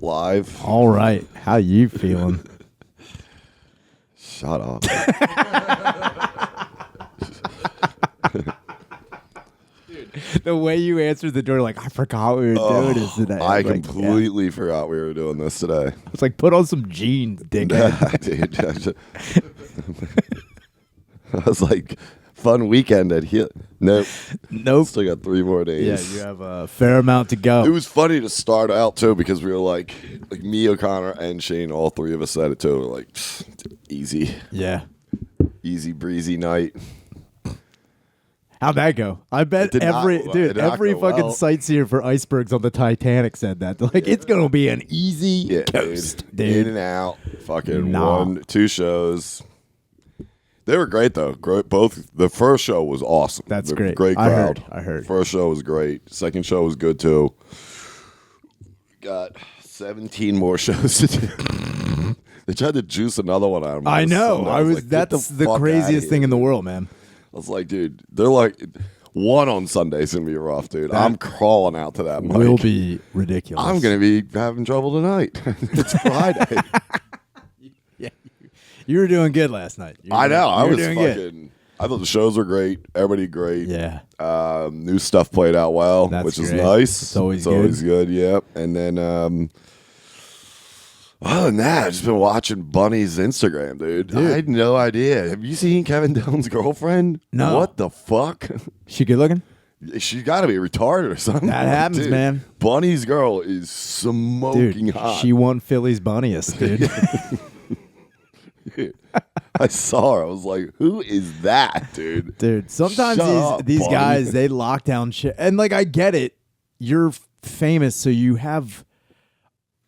live. All right. How you feeling? Shut up. The way you answered the door, like, I forgot we were doing this today. I was like, completely forgot we were doing this today. It's like, put on some jeans, dickhead. Dude, I was like, fun weekend at here. Nope. Still got 3 more days. Yeah, you have a fair amount to go. It was funny to start out too because we were like me, O'Connor, and Shane. All 3 of us said it too. We're like, easy, easy breezy night. How'd that go? I bet every fucking sightseer for icebergs on the Titanic said that. They're like, it's gonna be an easy coast, dude. In and out, fucking 1, 2 shows. They were great though. Both. The first show was awesome. That's great. Great crowd. I heard. First show was great. Second show was good too. Got 17 more shows to do. They tried to juice another one out of me. I know. Like, that's the craziest thing in the world, man. I was like, dude, they're like, one on Sunday's gonna be rough, dude. I'm crawling out to that mic. Will be ridiculous. I'm gonna be having trouble tonight. It's Friday. Yeah, you were doing good last night. I know. I was doing fucking. good. I thought the shows were great. Everybody great. Yeah. New stuff played out well, which is nice. It's always good. Yep. And then, other than that, I've just been watching Bunny's Instagram, dude. I had no idea. Have you seen Kevin Dillon's girlfriend? No. What the fuck? She good looking? She's got to be retarded or something. That happens, dude, man. Bunny's girl is smoking Dude, hot. she won Philly's bunniest, dude. I saw her. I was like, who is that, dude? Dude, sometimes these guys, they lock down shit. And, like, I get it. You're famous, so you have,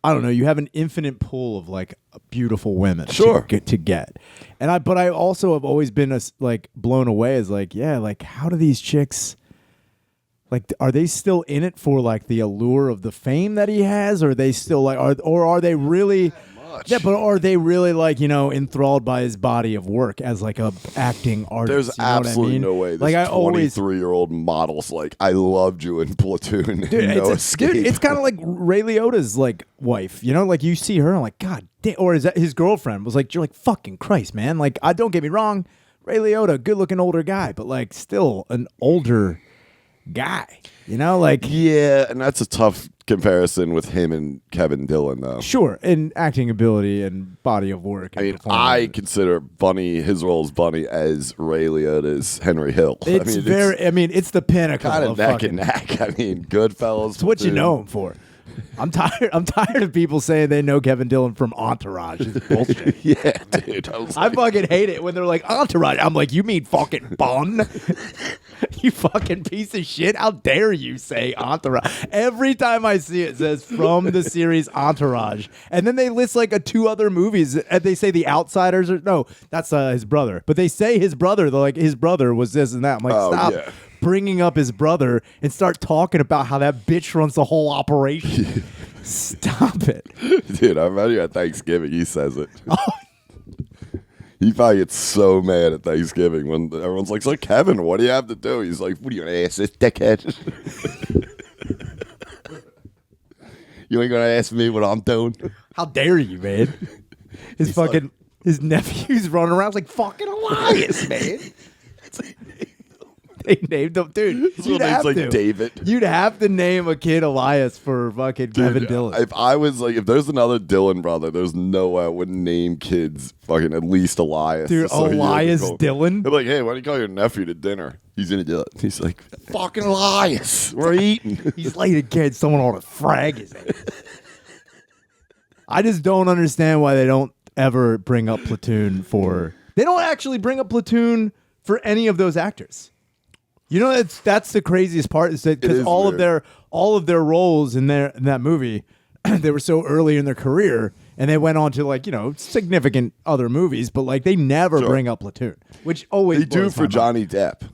I don't know, you have an infinite pool of, like, beautiful women to get. But I also have always been, blown away as, like, yeah, like, how do these chicks, like, are they still in it for, like, the allure of the fame that he has? Or are they still, like, or are they really... Yeah, but are they really enthralled by his body of work as like a acting artist? There's absolutely no way. This like 23-year-old model's like, I loved you in Platoon. Dude, it's kind of like Ray Liotta's like wife. Like you see her, and I'm like, God damn. Or is that his girlfriend? Was like, you're like, fucking Christ, man. Like, don't get me wrong, Ray Liotta, good looking older guy, but like still an older guy. Yeah, and that's a tough comparison with him and Kevin Dillon, though. Sure, in acting ability and body of work. I mean, I consider his role as Bunny as Ray Liotta's Henry Hill. It's it's the pinnacle kind of neck and neck. I mean, Goodfellas. It's what you know him for. I'm tired of people saying they know Kevin Dillon from Entourage. It's bullshit. Yeah, dude. I fucking hate it when they're like, Entourage. I'm like, you mean fucking Bun? You fucking piece of shit. How dare you say Entourage? Every time I see it, it says from the series Entourage. And then they list like 2 other movies. And they say The Outsiders. No, that's his brother. But they say his brother. They're like, his brother was this and that. I'm like, stop. Yeah. Bringing up his brother and start talking about how that bitch runs the whole operation. Stop it. Dude, I remember you at Thanksgiving. He says it. He probably gets so mad at Thanksgiving when everyone's like, so Kevin, what do you have to do? He's like, what are you going to ask this dickhead? You ain't going to ask me what I'm doing? How dare you, man? His nephew's running around like fucking Elias, man. They named him, dude. You'd have like to. David. You'd have to name a kid Elias for fucking Kevin Dillon. If I was like, if there's another Dillon brother, there's no way I wouldn't name kids fucking at least Elias. Dude, Elias Dillon? They're like, hey, why don't you call your nephew to dinner? He's gonna do it. He's like, fucking Elias. We're eating. He's late again. Someone ought to frag his ass. I just don't understand why they don't ever bring up Platoon for. They don't actually bring up Platoon for any of those actors. That's the craziest part is that because all of their roles in that movie, they were so early in their career, and they went on to significant other movies, but like they never bring up Platoon, which always they do for Johnny Depp.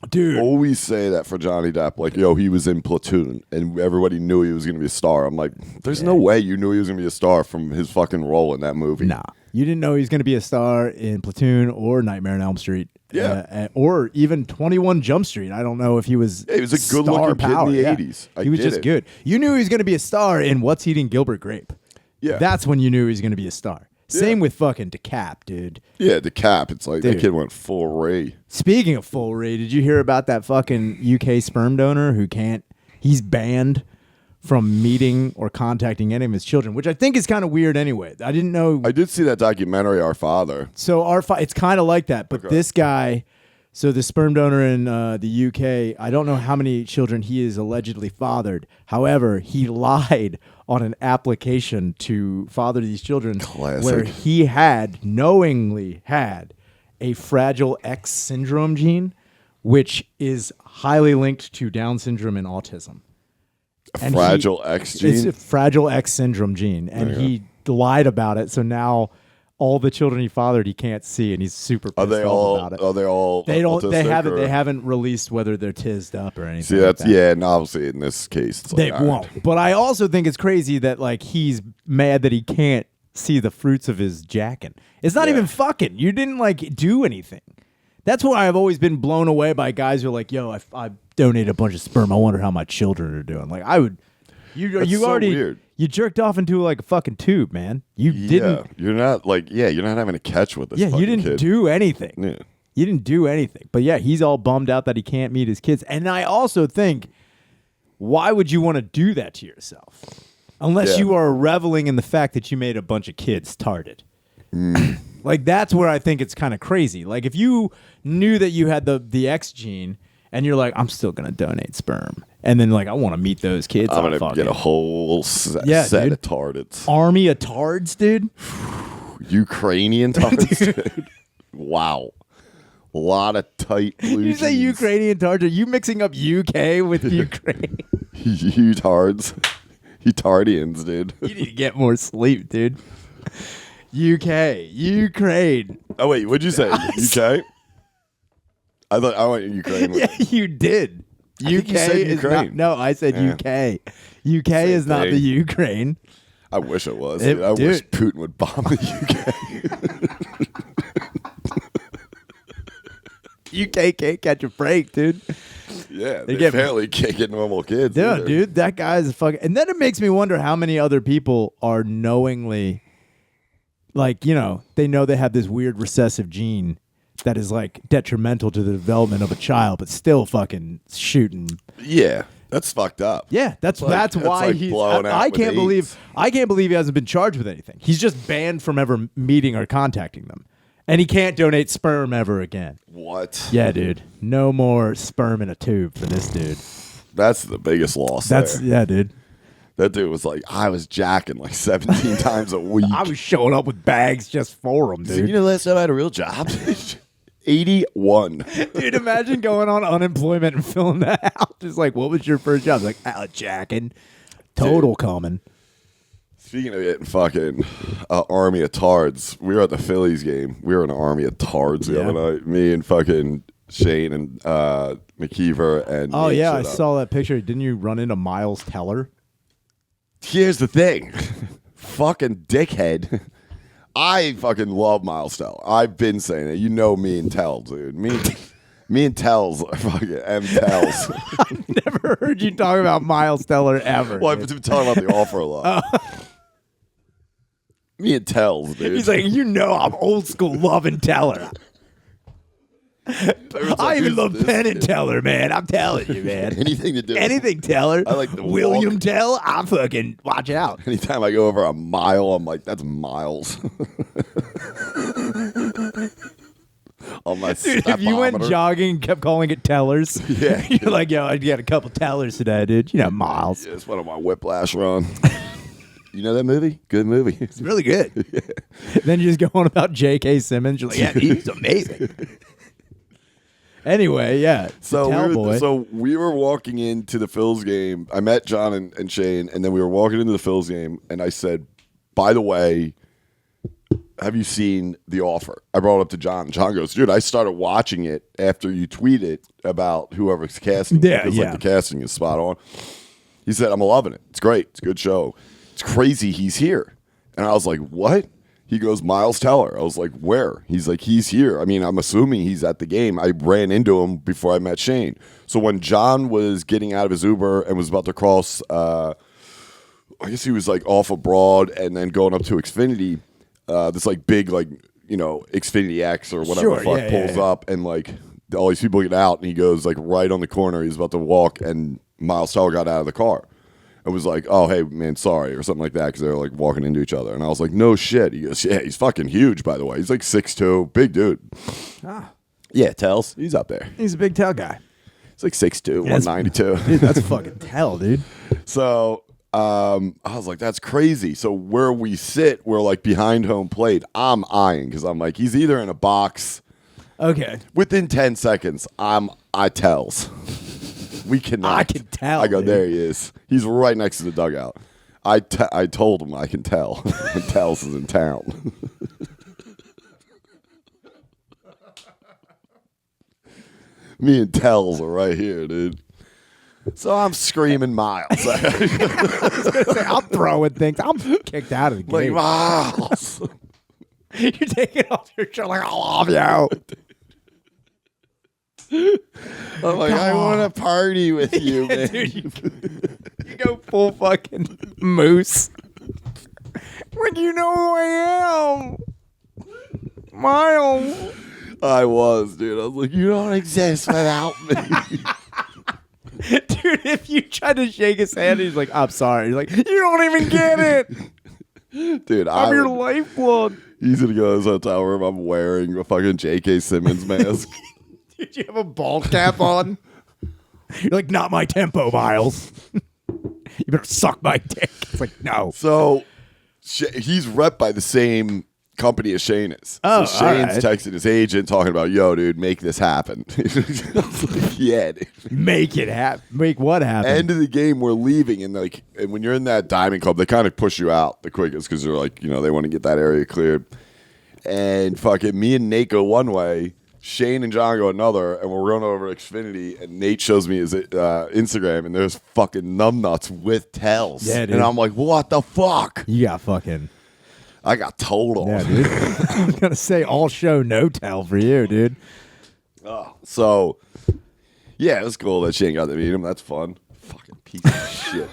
Dude, always say that for Johnny Depp, like, yo, he was in Platoon, and everybody knew he was going to be a star. I'm like, there's no way you knew he was going to be a star from his fucking role in that movie. Nah, you didn't know he was going to be a star in Platoon or Nightmare on Elm Street. Yeah. Or even 21 Jump Street. I don't know if he was he was a good-looking kid in the 80s. He was just good. You knew he was going to be a star in What's Eating Gilbert Grape. Yeah. That's when you knew he was going to be a star. Same with fucking DeCap, dude. Yeah, DeCap. It's like that kid went full Ray. Speaking of full Ray, did you hear about that fucking UK sperm donor who can't? He's banned from meeting or contacting any of his children, which I think is kind of weird anyway. I didn't know. I did see that documentary, Our Father. So it's kind of like that, but this guy, so the sperm donor in the UK, I don't know how many children he is allegedly fathered. However, he lied on an application to father these children where he knowingly had a Fragile X syndrome gene, which is highly linked to Down syndrome and autism. A Fragile X gene? It's a Fragile X syndrome gene, and he lied about it, so now all the children he fathered he can't see, and he's super pissed about it. Are they all They don't. autistic, They haven't. or? They haven't released whether they're tizzed up or anything. See, that's like that. and obviously in this case, it's They like, won't. But I also think it's crazy that like he's mad that he can't see the fruits of his jacking. It's not even fucking. You didn't like do anything. That's why I've always been blown away by guys who are like, "Yo, I donated a bunch of sperm. I wonder how my children are doing." Like I would. You already weird. You jerked off into like a fucking tube, man. You didn't. You're not you're not having a catch with this. Yeah, you didn't do anything. Yeah. You didn't do anything. But yeah, he's all bummed out that he can't meet his kids. And I also think, why would you want to do that to yourself? Unless you are reveling in the fact that you made a bunch of kids tarted. Like, that's where I think it's kind of crazy. Like, if you knew that you had the X gene and you're like, I'm still going to donate sperm. And then, like, I want to meet those kids. I'm going to get a whole set dude. of tardeds. Army of tards, dude. Ukrainian tards, dude. Wow. A lot of tight blue You say jeans. Ukrainian tards. Are you mixing up UK with Ukraine? You tards. You tardians, dude. You need to get more sleep, dude. UK, Ukraine. Oh, wait. What'd you say? UK? I thought I went Ukraine. Yeah, you did. UK you said is Ukraine. not. No, I said UK. UK is not the Ukraine. I wish it was. Dude. I wish Putin would bomb the UK. UK can't catch a break, dude. Yeah, they apparently can't get normal kids. Yeah, either. dude, that guy's fucking. And then it makes me wonder how many other people are knowingly, like, you know, they know they have this weird recessive gene that is like detrimental to the development of a child, but still fucking shooting. Yeah, that's fucked up. Yeah, that's why like he's. blown out I with can't AIDS. believe he hasn't been charged with anything. He's just banned from ever meeting or contacting them, and he can't donate sperm ever again. What? Yeah, dude, no more sperm in a tube for this dude. That's the biggest loss. Yeah, dude. That dude was like, I was jacking like 17 times a week. I was showing up with bags just for him, dude. You know, last time I had a real job. 81. Dude, imagine going on unemployment and filling that out. Just like, what was your first job? Like, jacking. Total coming. Speaking of getting fucking army of tards, we were at the Phillies game. We were in an army of tards the other night. Me and fucking Shane and McKeever and oh, Nate yeah, I showed up. saw that picture. Didn't you run into Miles Teller? Here's the thing. Fucking dickhead. I fucking love Miles Teller. I've been saying it. You know me and Tell, dude. Me and Tells are fucking M-Tells. I've never heard you talk about Miles Teller ever. Well, I've been talking about the offer a lot. Me and Tells, dude. He's like, you know I'm old school loving Teller. I even love Penn and Teller, man. I'm telling you, man. Anything to do. Anything Teller. I like the William walk. Tell. I'm fucking watch out. Anytime I go over a mile, I'm like, that's miles. On my Dude, if you went stepometer. jogging and kept calling it Tellers, Yeah. you're like, yo, I got a couple Tellers today, dude. You know, Miles. Yeah, it's one of my Whiplash run. You know that movie? Good movie. It's really good. Then you just go on about J.K. Simmons. You're like, yeah, he's amazing. Anyway, yeah. So we were walking into the Phils game. I met John and Shane, and then we were walking into the Phils game, and I said, by the way, have you seen The Offer? I brought it up to John. John goes, dude, I started watching it after you tweeted about whoever's casting. Yeah, because yeah. like the casting is spot on. He said, I'm loving it. It's great. It's a good show. It's crazy he's here. And I was like, what? He goes, Miles Teller. I was like, where? He's like, he's here. I mean, I'm assuming he's at the game. I ran into him before I met Shane. So when John was getting out of his Uber and was about to cross I guess he was like off abroad and then going up to Xfinity, this like big like Xfinity X or whatever the fuck pulls up and like all these people get out and he goes like right on the corner. He's about to walk and Miles Teller got out of the car. It was like, oh, hey, man, sorry, or something like that, because they were, like, walking into each other. And I was like, no shit. He goes, yeah, he's fucking huge, by the way. He's, like, 6'2", big dude. Ah. Yeah, Tells. He's up there. He's a big tail guy. He's, like, 6'2", 192. Dude, that's fucking tell, dude. So, I was like, that's crazy. So, where we sit, we're, like, behind home plate. I'm eyeing, because I'm like, he's either in a box. Okay. Within 10 seconds, I Tells. We cannot. I can tell. I go, dude. there he is. He's right next to the dugout. I told him I can tell. Tells is in town. Me and Tells are right here, dude. So I'm screaming Miles. I'm throwing things. I'm kicked out of the game. Like, Miles. You're taking off your shirt like, I love you. I'm like, I want to party with you, man. Dude, you go full fucking moose. Like, you know who I am. Miles. I was, dude. I was like, you don't exist without me. Dude, if you tried to shake his hand, he's like, I'm sorry. He's like, you don't even get it. Dude, I'm your lifeblood. He's going to go to his hotel room. I'm wearing a fucking J.K. Simmons mask. Did you have a ball cap on? You're like, not my tempo, Miles. You better suck my dick. It's like, no. So he's rep by the same company as Shane is. Oh, so Shane's right. texting his agent talking about, yo, dude, make this happen. I was like, yeah, dude. Make it happen. Make what happen? End of the game, we're leaving, and when you're in that diamond club, they kind of push you out the quickest because they're like, they want to get that area cleared. And fucking me and Nate go one way. Shane and John go another, and we're going over to Xfinity, and Nate shows me his Instagram, and there's fucking numbnuts with Tells. Yeah, dude. And I'm like, what the fuck? You got fucking... I got told on. Yeah, dude. I'm going to say all show, no tell for you, dude. Oh, so, yeah, it was cool that Shane got to meet him. That's fun. Fucking piece of shit.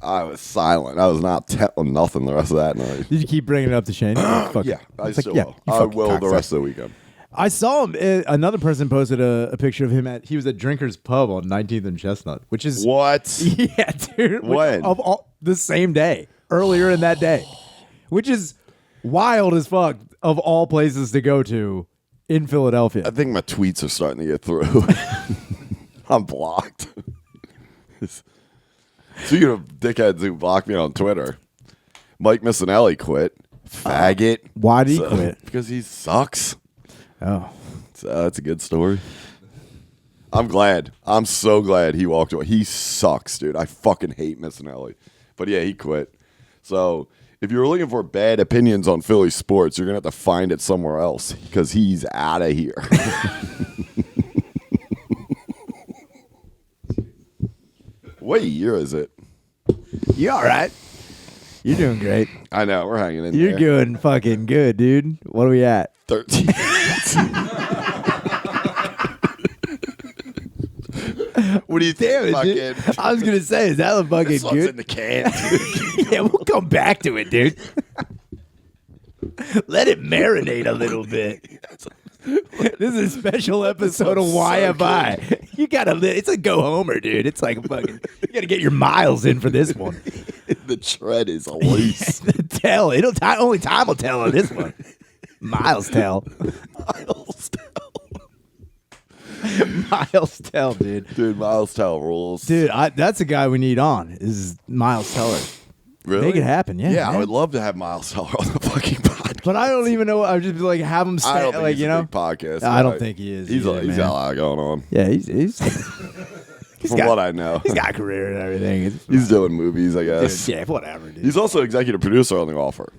I was silent. I was not telling nothing the rest of that night. Did you keep bringing it up to Shane? Yeah, I still will. I will the rest of the weekend. I saw him. Another person posted a picture of him he was at Drinker's Pub on 19th and Chestnut, which is what? Yeah, dude. When? The same day, earlier in that day, which is wild as fuck. Of all places to go to in Philadelphia, I think my tweets are starting to get through. I'm blocked. Speaking of dickheads who block me on Twitter, Mike Missinelli quit. Faggot. Why did he quit? Because he sucks. Oh. So that's a good story. I'm glad. I'm so glad he walked away. He sucks, dude. I fucking hate Missinelli. But yeah, he quit. So if you're looking for bad opinions on Philly sports, you're going to have to find it somewhere else because he's out of here. What year is it? You all right? You're doing great. I know. We're hanging in You're there. doing fucking good, dude. What are we at? 13. What do you think? Fucking, I was gonna say, is that a fucking this one's good? in the can. Yeah, we'll come back to it, dude. Let it marinate a little bit. This is a special episode of Why Have I? You gotta. It's a go homer, dude. It's like fucking. You gotta get your miles in for this one. The tread is loose. Tell only time will tell on this one. Miles tell. Miles Tell. Miles tell, dude. Dude, Miles Tell rules. Dude, that's a guy we need on. Is Miles Teller. Really? Make it happen, yeah. Yeah, man. I would love to have Miles Teller on the fucking podcast. But I don't even know. I would just be like, have him stay. I don't think like he's you a know, big podcast. I don't think he is. He's either, got man. a lot going on. Yeah, he's From what I know. He's got a career and everything. He's doing movies, I guess. Yeah, whatever, dude. He's also executive producer on The Offer.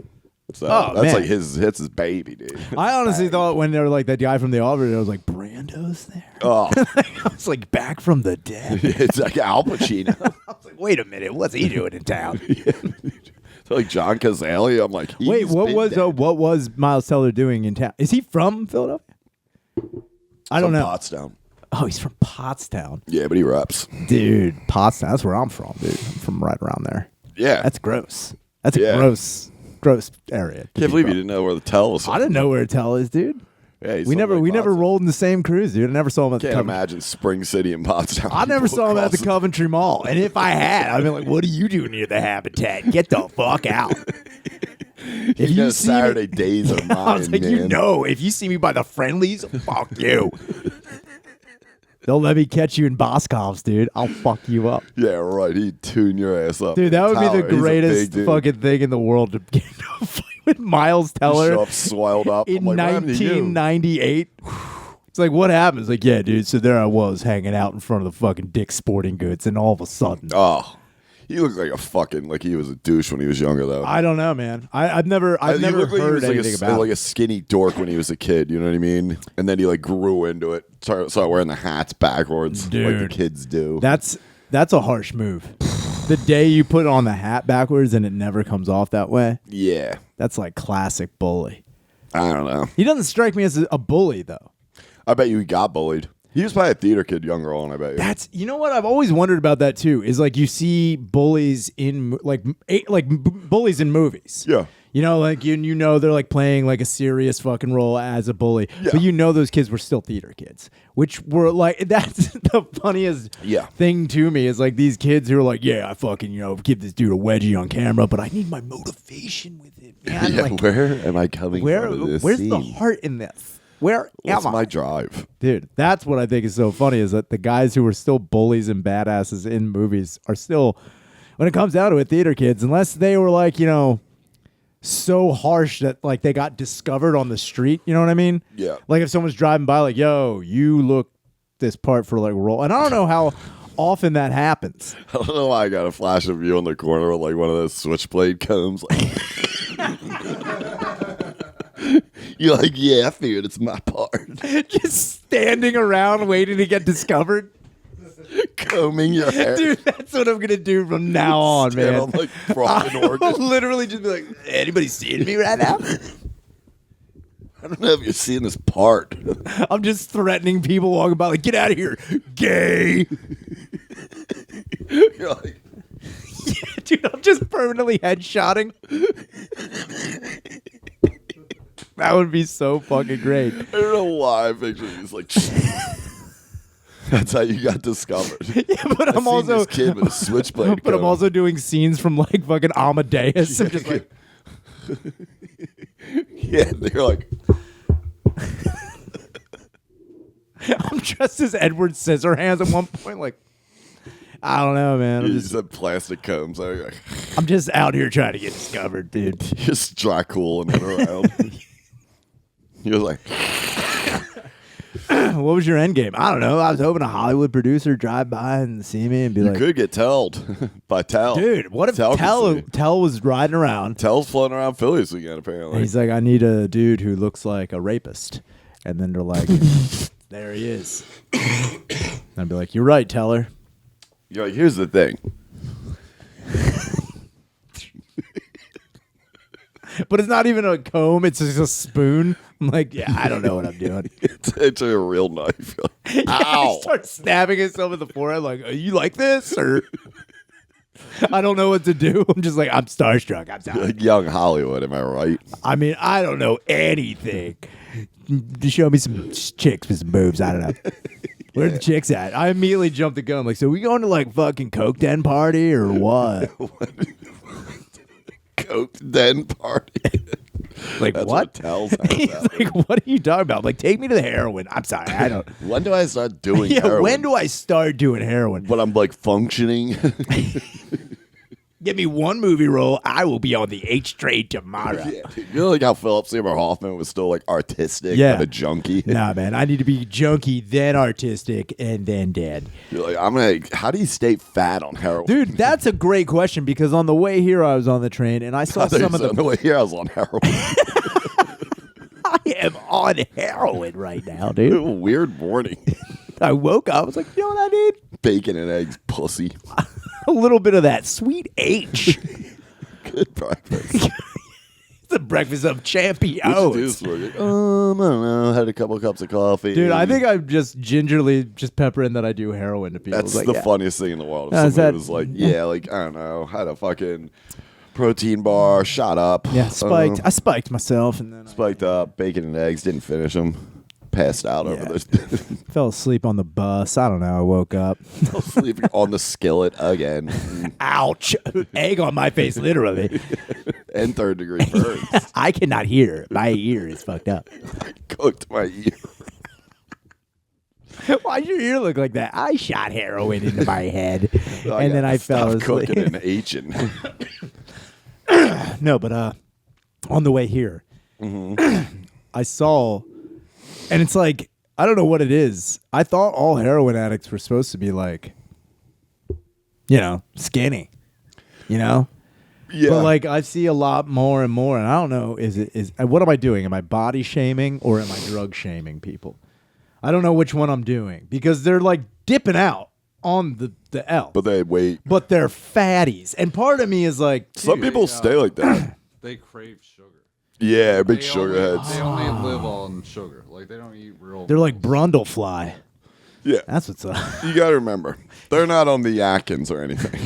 So that's man. like his baby, dude. I honestly thought when they were like that guy from The Offer, I was like, Brando's there. Oh, I was like, back from the dead. it's like Al Pacino. I was like, wait a minute, what's he doing in town? So like John Cazale, I'm like, Wait, what was Miles Teller doing in town? Is he from Philadelphia? I don't know. Pottstown. Oh, he's from Pottstown. Yeah, but he raps. Dude, Pottstown. That's where I'm from, dude. I'm from right around there. Yeah. That's gross. That's a gross area. Can't believe you didn't know where the Tell was. I didn't know where Tell is, dude. Yeah, we never rolled in the same cruise, dude. I never saw him at the Can't imagine Spring City and Pottstown. I never saw him at the Coventry Mall. And if I had, I'd be like, what are you doing near the Habitat? Get the fuck out. If you see Saturday days of mine, I was like, man. if you see me by the Friendlies, fuck you. They'll let me catch you in Boscov's, dude. I'll fuck you up. Yeah, right. He'd tune your ass up. Dude, that would be the greatest fucking thing in the world to get into a fight with Miles Teller. Show up swelled up. In 1998. It's like, what happened? It's like, yeah, dude. So there I was hanging out in front of the fucking Dick's Sporting Goods, and all of a sudden. Oh. He looked like he was a douche when he was younger, though. I don't know, man. I've never heard anything about like a skinny dork when he was a kid. You know what I mean? And then he like grew into it. Started wearing the hats backwards, dude, like the kids do. That's a harsh move. The day you put on the hat backwards and it never comes off that way. Yeah, that's like classic bully. I don't know. He doesn't strike me as a bully though. I bet you he got bullied. He was probably a theater kid younger on, I bet you. You know what? I've always wondered about that too. Is like you see bullies in bullies in movies. Yeah. You know, like you know they're like playing like a serious fucking role as a bully, but you know those kids were still theater kids, which were like that's the funniest thing to me is like these kids who are like, yeah, I fucking give this dude a wedgie on camera, but I need my motivation with it, man. Yeah, like, where am I coming from? Where's the heart in this? Where am I? my drive? Dude, that's what I think is so funny is that the guys who are still bullies and badasses in movies are still, when it comes down to it, theater kids, unless they were like, so harsh that like they got discovered on the street. You know what I mean? Yeah. Like if someone's driving by like, yo, you look this part for like a role. And I don't know how often that happens. I don't know why I got a flash of you on the corner with like one of those switchblade combs. You're like, yeah, I figured it's my part. Just standing around waiting to get discovered. Combing your hair. Dude, that's what I'm going to do from now on, man. On, like, I'll literally just be like, anybody seeing me right now? I don't know if you're seeing this part. I'm just threatening people walking by like, get out of here, gay. You're like, yeah, dude, I'm just permanently headshotting. That would be so fucking great. I don't know why I picture these like. That's how you got discovered. Yeah, but I'm also this kid with a switchblade. But I'm also doing scenes from like fucking Amadeus. I'm just like, yeah, they're like. I'm dressed as Edward Scissorhands at one point. Like, I don't know, man. You just have plastic combs. I'm just out here trying to get discovered, dude. Just Dracula and around. You're like. What was your end game? I don't know. I was hoping a Hollywood producer drive by and see me and be like, you could get telled by Tell. Dude, what if Tell was riding around? Tell's floating around Philly this weekend, apparently. And he's like, I need a dude who looks like a rapist. And then they're like, there he is. And I'd be like, you're right, Teller. You're like, here's the thing. But it's not even a comb. It's just a spoon. I'm like, yeah, I don't know what I'm doing. It's a real knife. Yeah, ow. I start stabbing himself in the forehead like, are you like this? Or I don't know what to do. I'm just like, I'm starstruck. I'm sorry. Like young Hollywood, am I right? I mean, I don't know anything. Just show me some chicks with some boobs. I don't know. Where the chicks at? I immediately jumped the gun. Like, so we going to like fucking Coke Den party or what? Coke Den party. Like, that's what? Tells He's like, what are you talking about? I'm like, take me to the heroin. I'm sorry, I don't. When do I start doing yeah, heroin? when do I start doing heroin? When I'm like functioning. Give me one movie role, I will be on the H train tomorrow. Yeah, you know, like how Philip Seymour Hoffman was still like artistic, but a junkie. Nah, man, I need to be junkie, then artistic, and then dead. You're like, how do you stay fat on heroin? Dude, that's a great question because on the way here, I was on the train and I saw some of the. On the way here, I was on heroin. I am on heroin right now, dude. Weird morning. I woke up, I was like, you know what I need? Bacon and eggs, pussy. A little bit of that sweet H. Good breakfast. the breakfast of champions. I don't know. Had a couple cups of coffee. Dude, I think I'm just gingerly just peppering that I do heroin to people. That's the funniest thing in the world. If somebody was like, like, I don't know, had a fucking protein bar, shot up. Yeah, spiked. I spiked myself and then spiked up, bacon and eggs, didn't finish them. Passed out over this. Fell asleep on the bus. I don't know. I woke up. Fell asleep on the skillet again. Ouch. Egg on my face, literally. And third-degree burns. I cannot hear. My ear is fucked up. I cooked my ear. Why'd your ear look like that? I shot heroin into my head, and then I fell asleep. Cooking and aging. No, but on the way here, I saw, and it's like, I don't know what it is. I thought all heroin addicts were supposed to be like, skinny, Yeah. But like I see a lot more and more, and I don't know, what am I doing? Am I body shaming or am I drug shaming people? I don't know which one I'm doing because they're like dipping out on the L. But they wait. But they're fatties. And part of me is like, some people stay like that. They crave sugar. Yeah, big sugar heads. They only live on sugar. Like they don't eat real. They're like Brundlefly. Yeah. That's what's up. You got to remember, they're not on the Atkins or anything.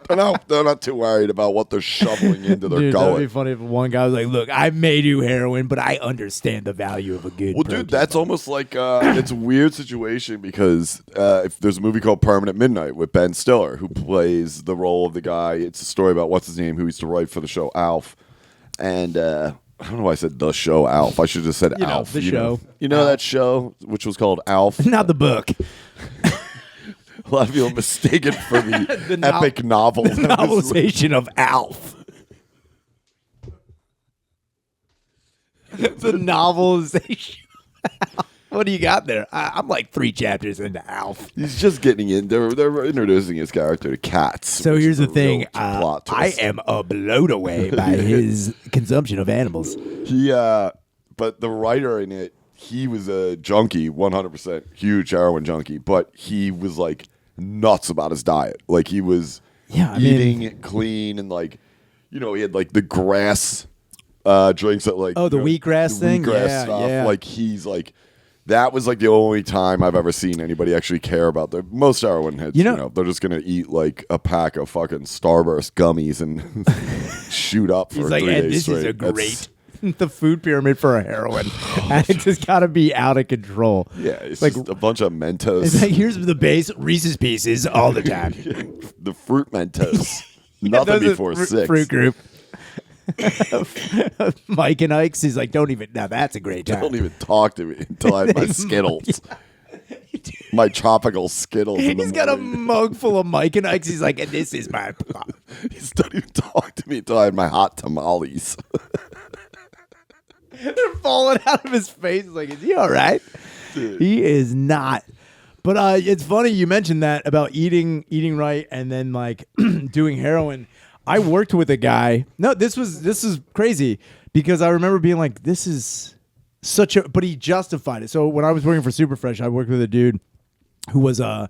they're not too worried about what they're shoveling into their Dude, gullet. that'd be funny if one guy was like, look, I may do heroin, but I understand the value of a good protein Dude, that's almost like it's a weird situation because if there's a movie called Permanent Midnight with Ben Stiller, who plays the role of the guy. It's a story about what's his name, who used to write for the show Alf. And I don't know why I said the show Alf. I should have said Alf. The show. You know that show, which was called Alf? Not the book. A lot of people mistaken for the epic novel. The novelization of Alf. The novelization. What do you got there? I'm like 3 chapters into Alf. He's just getting in. They're introducing his character to cats. So here's the thing. Plot I twist. am blown away by his consumption of animals. But the writer in it, he was a junkie, 100%, huge heroin junkie. But he was like nuts about his diet. Like he was eating clean and like, he had like the grass drinks that like the wheatgrass thing, wheatgrass stuff. Like he's like. That was like the only time I've ever seen anybody actually care about their most heroin heads. They're just gonna eat like a pack of fucking Starburst gummies and shoot up for He's like, 3 days this straight. is a great. The food pyramid for a heroin addict has got to be out of control. Yeah, it's like just a bunch of Mentos. It's like, here's the base, Reese's Pieces all the time. The fruit Mentos, nothing before 6. Fruit group. Mike and Ike's is like, don't even. Now that's a great time. Don't even talk to me until I have my Skittles, my tropical Skittles. He's got a mug full of Mike and Ike's. He's like, and this is my. He's don't even talk to me until I have my hot tamales. They're falling out of his face. He's like, is he all right? Dude. He is not. But it's funny you mentioned that about eating right and then like doing heroin. I worked with a guy. No, this is crazy because I remember being like, this is such a, but he justified it. So when I was working for Superfresh, I worked with a dude who was I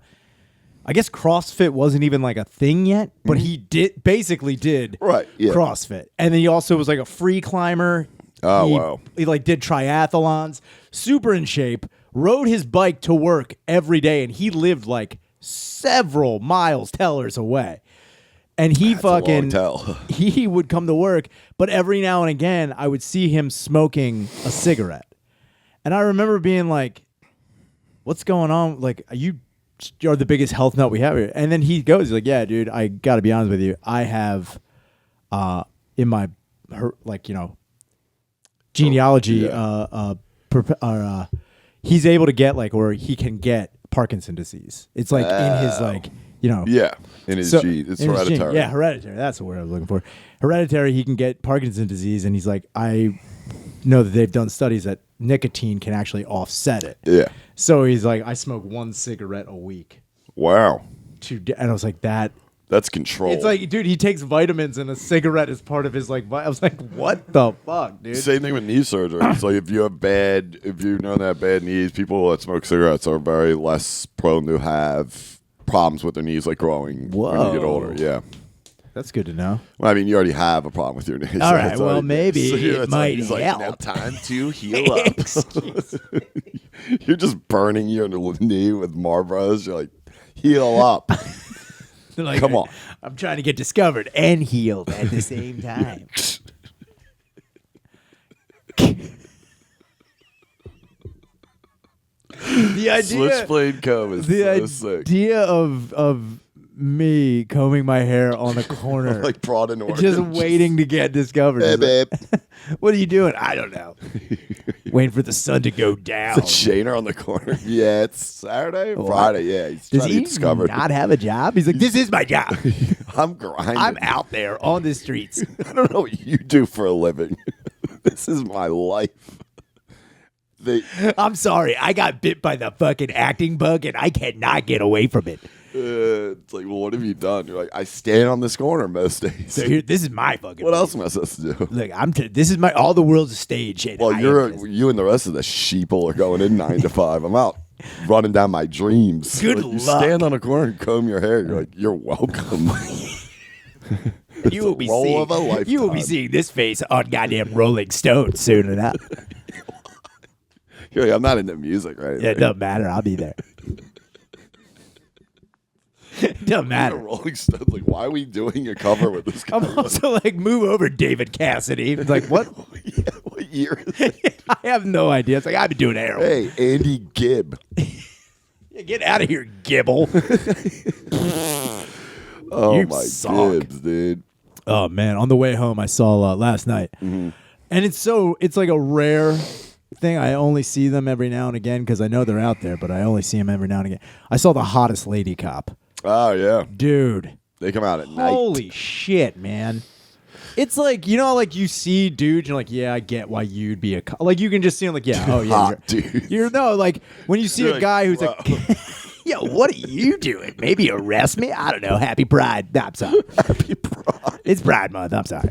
guess CrossFit wasn't even like a thing yet, but he basically did CrossFit. And then he also was like a free climber. Wow. He like did triathlons, super in shape, rode his bike to work every day, and he lived like several miles tellers away. And he he would come to work, but every now and again, I would see him smoking a cigarette. And I remember being like, what's going on? Like, you're the biggest health nut we have here. And then he goes, he's like, yeah, dude, I got to be honest with you. I have, in my, genealogy, he's able to get or he can get Parkinson's disease. It's like in his in his gene. It's hereditary. Yeah, hereditary. That's the word I was looking for. Hereditary, he can get Parkinson's disease, and he's like, I know that they've done studies that nicotine can actually offset it. Yeah. So he's like, I smoke 1 cigarette a week. Wow. And I was like, that's control. It's like, dude, he takes vitamins, and a cigarette is part of his I was like, what the fuck, dude? Same thing with knee surgery. It's like if you have bad knees, people that smoke cigarettes are very less prone to have problems with their knees, like growing when you get older. Yeah. That's good to know. Well, I mean, you already have a problem with your knee. All right, well, maybe it might he's help. Like, now time to heal up. You're just burning your knee with Marlboros. You're like, heal up. Like, Come on. I'm trying to get discovered and healed at the same time. The idea, Switchblade comb is so sick. idea of me combing my hair on the corner, Like broad and orange. just waiting to get discovered. Hey, It's like, babe. what are you doing? I don't know. Waiting for the sun to go down. It's a Shaner on the corner. Yeah, it's Saturday, Friday. Yeah, he's Does trying to he get discovered. not have a job? He's like, this is my job. I'm grinding. I'm out there on the streets. I don't know what you do for a living. This is my life. I'm sorry. I got bit by the fucking acting bug and I cannot get away from it. It's like, well, what have you done? You're like, I stand on this corner most days. So here, this is my fucking. What life. else am I supposed to do? Look, this is my all the world's a stage. And Well, I you am and the rest of the sheeple are going in 9 to 5. I'm out running down my dreams. Good Like, you luck. stand on a corner and comb your hair. You're like, you're welcome. You will be roll seeing. of a You will be lifetime. seeing this face on goddamn Rolling Stone soon enough. You're like, I'm not into music, right? Yeah, it doesn't matter. I'll be there. It doesn't matter. Rolling Stones, like, why are we doing a cover with this guy? I'm also like, move over, David Cassidy. It's like, what? Yeah, what year is it? I have no idea. It's like, I've been doing heroin. Hey, Andy Gibb. Yeah, get out of here, Gibble. Oh, You my suck. Gibbs, dude. Oh man, on the way home I saw last night, and it's like a rare thing. I only see them every now and again because I know they're out there, but I only see them every now and again. I saw the hottest lady cop, Oh, yeah. dude. They come out at night. Holy shit, man! It's like like you see dudes, you're like, yeah, I get why you'd be a cop. Like you can just see them, like, yeah, oh yeah, Hot, dude. You're no like when you see You're a like, guy who's wow. like. Yo, what are you doing? Maybe arrest me? I don't know. Happy Pride. No, I'm sorry. Happy Pride. It's Pride Month. I'm sorry.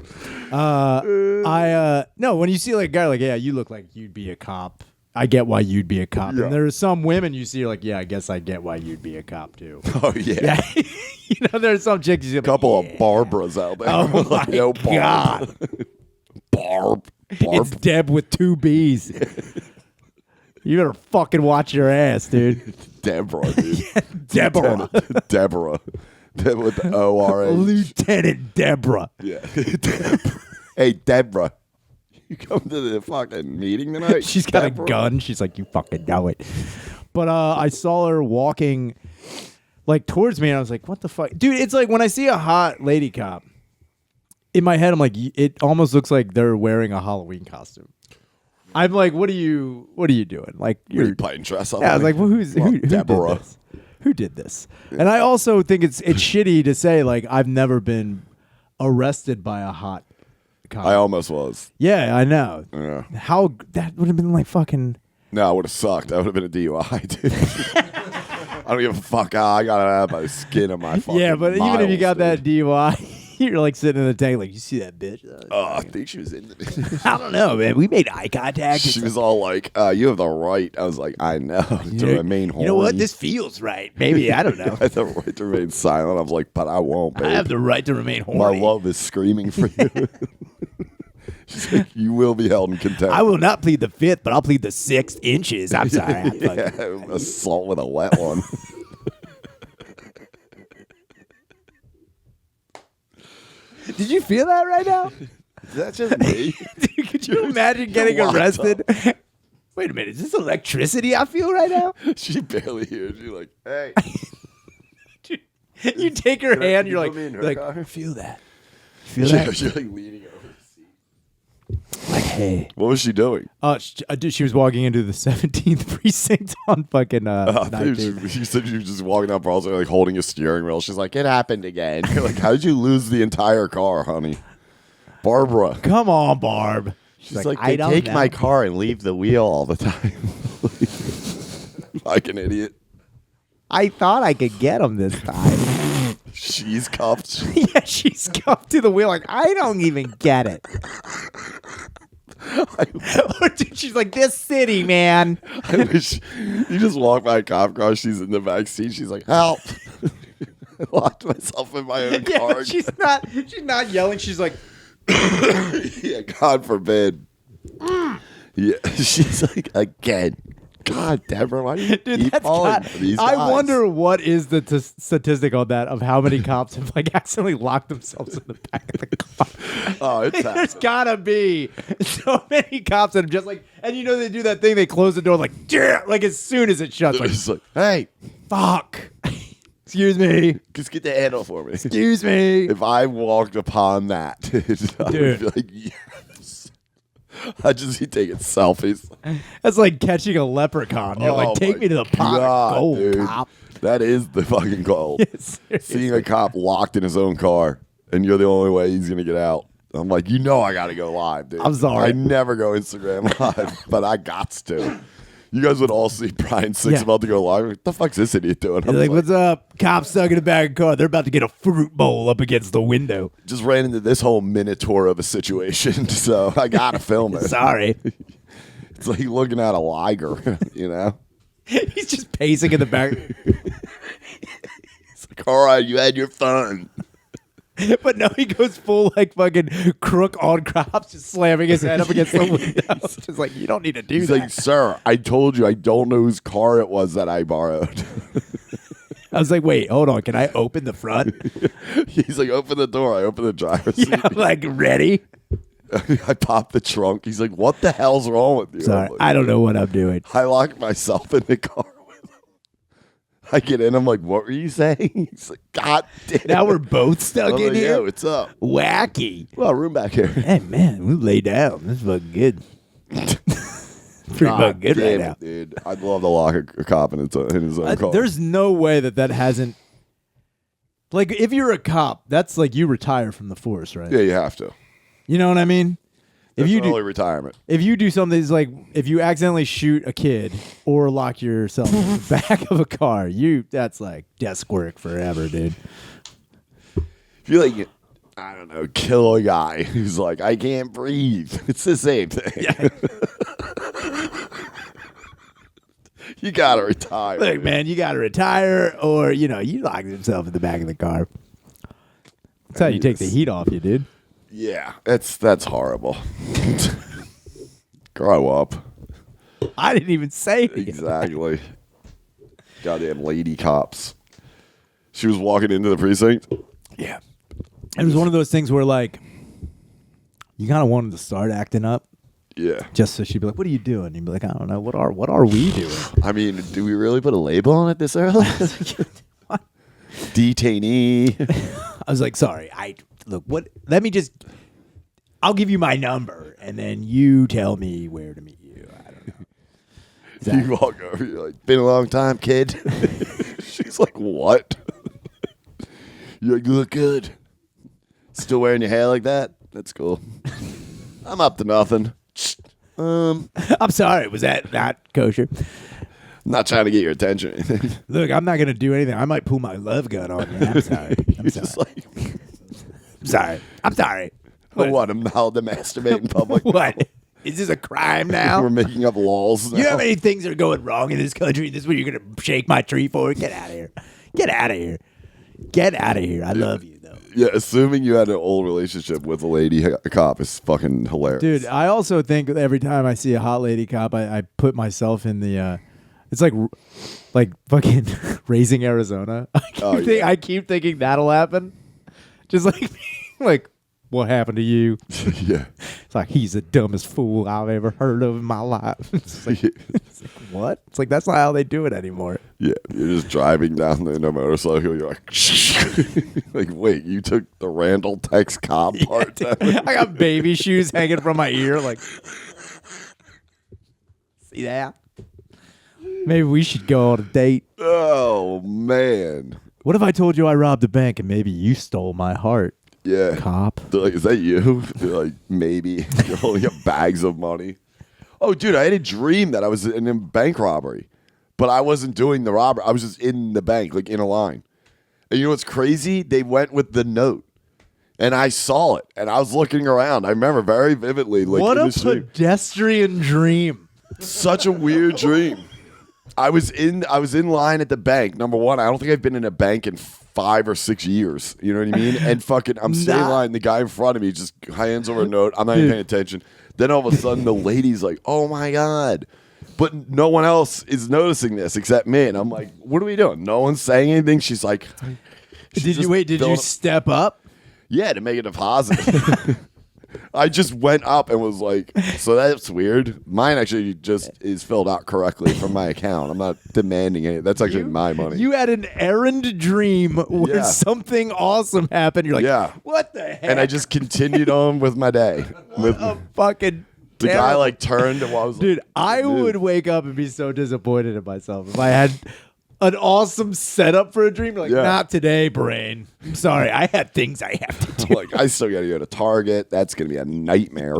No, when you see like a guy like, yeah, you look like you'd be a cop. I get why you'd be a cop. Yeah. And there are some women you see, you're like, yeah, I guess I get why you'd be a cop too. Oh, yeah. Yeah. There's some chicks you see. A couple yeah. of Barbaras out there. Oh my Like, yo, Barb. God. Barb. It's Deb with 2 B's. You better fucking watch your ass, dude. Deborah, dude. Deborah. Deborah. With the O-R-A. Lieutenant Deborah. Yeah. Deborah. Hey, Deborah. You come to the fucking meeting tonight? She's got Deborah? a gun. She's like, you fucking know it. But I saw her walking like towards me, and I was like, what the fuck? Dude, it's like when I see a hot lady cop, in my head, I'm like, it almost looks like they're wearing a Halloween costume. I'm like, what are you doing? Like, Were you playing dress up? yeah, I was like, well, who Deborah. did this? Who did this? And I also think it's shitty to say like I've never been arrested by a hot cop. I almost was. Yeah, I know. Yeah. How that would have been like fucking. No, it would have sucked. That would have been a DUI, dude. I don't give a fuck. I got it out by the skin of my fucking Yeah, but even if you got miles, that DUI, you're like sitting in the tank, like, you see that bitch? I think she was in it. I don't know, man. We made eye contact. She was all like, you have the right. I was like, I know. To remain horny. You know what? This feels right. Maybe. I don't know. I have the right to remain silent. I was like, but I won't, babe. I have the right to remain My horny. love is screaming for you. She's like, you will be held in contempt. I will not plead the 5th, but I'll plead the 6th inches. I'm sorry. I'm fucking- Yeah, assault with a wet one. Did you feel that right now? Is that just me? Dude, could you imagine getting locked arrested? Wait a minute. Is this electricity I feel right now? She barely hears. She's like, hey. You take her hand, you're you like, put me in her like car? feel that. Feel that? She's like leaning over the seat. Like, hey. What was she doing? She was walking into the 17th precinct on fucking I think 19th. she said she was just walking up, also like holding a steering wheel. She's like, it happened again. You're like, how did you lose the entire car, honey? Barbara. Come on, Barb. She's like, they take my car and leave the wheel all the time. Like an idiot. I thought I could get him this time. She's cuffed. Yeah, she's cuffed to the wheel. Like, I don't even get it. Dude, she's like, this city, man. I wish you just walk by a cop car. She's in the back seat. She's like, help. Locked myself in my own Yeah, car. she's not yelling. She's like, Yeah, God forbid. Yeah, she's like, again. God, Deborah, why do you dude, keep that's falling got, for these I guys? wonder what is the statistic on that of how many cops have like accidentally locked themselves in the back of the car. Oh, it's There's happening. gotta be so many cops that have just like, and you know they do that thing. They close the door like, yeah, like as soon as it shuts, like, It's like, hey, fuck. Excuse me. just get the handle for me. Excuse me. If I walked upon that, I would Dude. be like, yes. I'd just be taking selfies. That's like catching a leprechaun. You're Oh like, take my me to the pot God, of gold, dude. cop. That is the fucking goal. Seriously. Seeing a cop locked in his own car, and you're the only way he's gonna get out. I'm like, you know, I gotta go live, dude. I'm sorry. I never go Instagram live, but I gots to. You guys would all see Brian Six Yeah. about to go live. What the fuck's this idiot doing? They're I'm like, what's up? Cops stuck in the back of the car. They're about to get a fruit bowl up against the window. just ran into this whole minotaur of a situation, so I gotta film it. Sorry. It's like looking at a liger, you know? He's just pacing in the back. It's like, all right, you had your fun. But no, he goes full like fucking crook on cops, just slamming his head up against the window. Just like, you don't need to do He's that. like, sir, I told you I don't know whose car it was that I borrowed. I was like, wait, hold on. Can I open the front? He's like, open the door. I open the driver's seat. Yeah, I'm like, ready? I pop the trunk. He's like, what the hell's wrong with you? Sorry, I'm like, I don't know what I'm doing. I lock myself in the car with him. I get in. I'm like, what were you saying? He's like, God damn. Now we're both stuck I'm in like, here. yeah, what's up? Wacky. Well, room back here. Hey man, we lay down. This is fucking good. Pretty God fucking good right damn now. it, dude. I'd love to lock a cop in his own car. There's no way that hasn't. Like, if you're a cop, that's like you retire from the force, right? Yeah, you have to. You know what I mean? If That's you early do, retirement. if you do something that's like, if you accidentally shoot a kid or lock yourself in the back of a car, that's like desk work forever, dude. If you like, I don't know, kill a guy who's like, I can't breathe. It's the same thing. You gotta retire. Look, man, you got to retire, or you lock yourself in the back of the car. That's how you take the heat off you, dude. Yeah, that's horrible. Grow up. I didn't even say it. Exactly. Goddamn lady cops. She was walking into the precinct. Yeah. It was one of those things where, like, you kind of wanted to start acting up Yeah. just so she'd be like, what are you doing? You'd be like, I don't know. What are we doing? I mean, do we really put a label on it this early? Detainee. I was like, sorry. I'll give you my number, and then you tell me where to meet you. I don't know. You walk over, you're like, been a long time, kid. She's like, what? You're like, you look good. Still wearing your hair like that? That's cool. I'm up to nothing. I'm sorry. Was that not kosher? I'm not trying to get your attention. Look, I'm not going to do anything. I might pull my love gun on you. I'm sorry. I'm You're just sorry. like, I'm sorry. I'm sorry. what? I'm allowed to masturbate in public? What? Is this a crime now? We're making up laws now. You know how many things are going wrong in this country? This is what you're going to shake my tree for? Get out of here. Get out of here. Get out of here. I love you, though. Yeah, assuming you had an old relationship with a lady a cop is fucking hilarious. Dude, I also think every time I see a hot lady cop, I put myself in the, it's like fucking Raising Arizona. I keep thinking that'll happen. Just like, what happened to you? Yeah. It's like, he's the dumbest fool I've ever heard of in my life. It's like, what? It's like, that's not how they do it anymore. Yeah, you're just driving down in a motorcycle. You're like, like, wait, you took the Randall Tex cop part? I got baby shoes hanging from my ear. Like, see that? Maybe we should go on a date. Oh man. What if I told you I robbed a bank and maybe you stole my heart, Yeah. cop? They're like, is that you? They're like, maybe. You're holding up bags of money. Oh, dude, I had a dream that I was in a bank robbery, but I wasn't doing the robbery. I was just in the bank, like in a line. And you know what's crazy? They went with the note. And I saw it. And I was looking around. I remember very vividly. Like, What in a this dream. pedestrian dream. Such a weird dream. I was in line at the bank. Number one, I don't think I've been in a bank in 5 or 6 years. You know what I mean? And fucking, I'm sitting in line. The guy in front of me just hands over a note. I'm not even paying attention. Then all of a sudden, the lady's like, "Oh my god!" But no one else is noticing this except me. And I'm like, "What are we doing?" No one's saying anything. She's like, "Did you step up?" Yeah, to make a deposit. I just went up and was like, so that's weird. Mine actually just is filled out correctly from my account. I'm not demanding it. That's actually my money. You had an errand dream where something awesome happened. You're like, yeah. What the heck? And I just continued on with my day. What a fucking the guy like turned and was dude, like, I would wake up and be so disappointed in myself if I had an awesome setup for a dream. Like, not today, brain. I'm sorry. I had things I have to do. Like, I still got to go to Target. That's going to be a nightmare.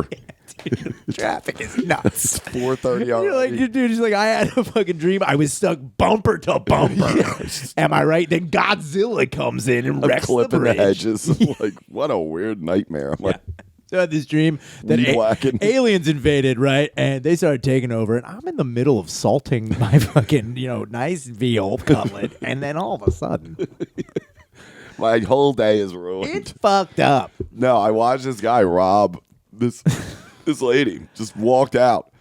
Dude, traffic is nuts. It's 4:30 You're already. like, dude, she's like, I had a fucking dream. I was stuck bumper to bumper. Am I right? Then Godzilla comes in and wrecks the clipping bridge. the hedges. I'm like, what a weird nightmare. I'm like, So I had this dream that aliens invaded, right? And they started taking over. And I'm in the middle of salting my fucking, nice veal cutlet. And then all of a sudden, my whole day is ruined. it's fucked up. No, I watched this guy rob this lady. Just walked out.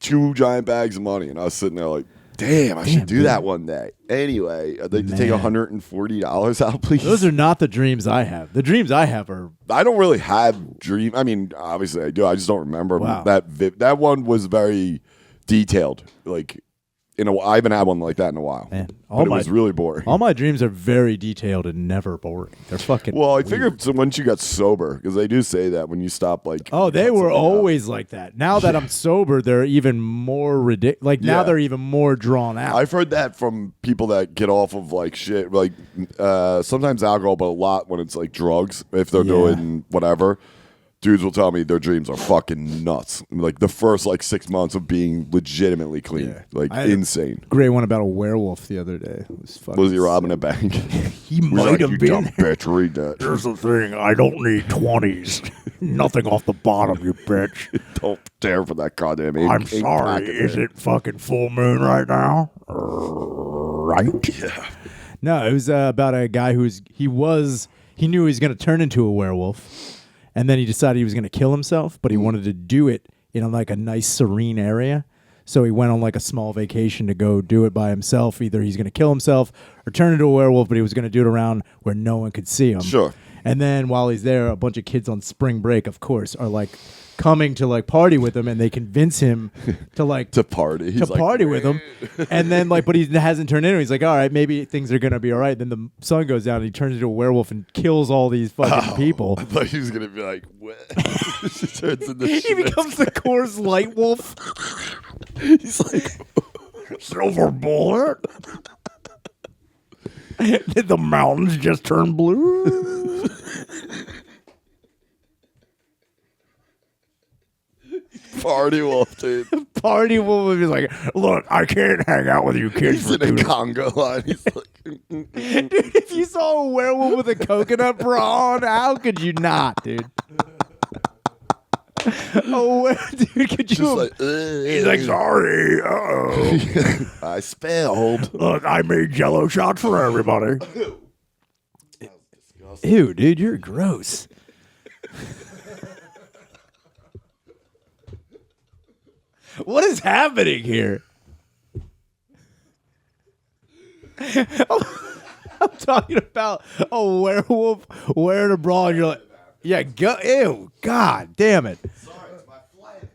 2 giant bags of money. And I was sitting there like, damn, I should do that one day. Anyway, I'd like to take $140 out, please. Those are not the dreams I have. The dreams I have are... I don't really have dream. I mean, obviously I do. I just don't remember. Wow. That one was very detailed. Like, I haven't had one like that in a while. Man, but it was really boring. All my dreams are very detailed and never boring. They're fucking... Well, I figured once you got sober, because they do say that when you stop, like... Oh, they were always like that. Now that I'm sober, they're even more ridiculous. Like, now they're even more drawn out. I've heard that from people that get off of, like, shit. Like, sometimes alcohol, but a lot when it's, like, drugs. If they're doing whatever. Dudes will tell me their dreams are fucking nuts. Like, the first, 6 months of being legitimately clean. Yeah. Like, insane. Great one about a werewolf the other day. Was he robbing a bank? He might have You been. dumb bitch, read that. Here's the thing. I don't need 20s. Nothing off the bottom, you bitch. Don't dare for that goddamn ink. I'm sorry. Is it fucking full moon right now? Right? Yeah. No, it was about a guy he knew he was going to turn into a werewolf. And then he decided he was going to kill himself, but he wanted to do it in a nice serene area. So he went on a small vacation to go do it by himself. Either he's going to kill himself or turn into a werewolf, but he was going to do it around where no one could see him. Sure. And then while he's there, a bunch of kids on spring break, of course, are coming to party with him, and they convince him to to party. He's party with him. And then but he hasn't turned into. He's like, all right, maybe things are gonna be all right. Then the sun goes down, and he turns into a werewolf and kills all these fucking people. I thought he was gonna be like, what? He turns into He becomes the Coors Light Wolf. He's like, silver bullet. Did the mountains just turn blue? Party wolf, dude. Party wolf would be like, look, I can't hang out with you kids. He's in a conga line. He's like, dude, if you saw a werewolf with a coconut bra on, how could you not, dude? Dude, could you? just like, He's like, sorry. Uh-oh. I spelled. Look, I made Jello shots for everybody. Ew, dude, you're gross. What is happening here? I'm talking about a werewolf wearing a bra, and you're like, yeah, ew, god damn it. Sorry, it's my flag,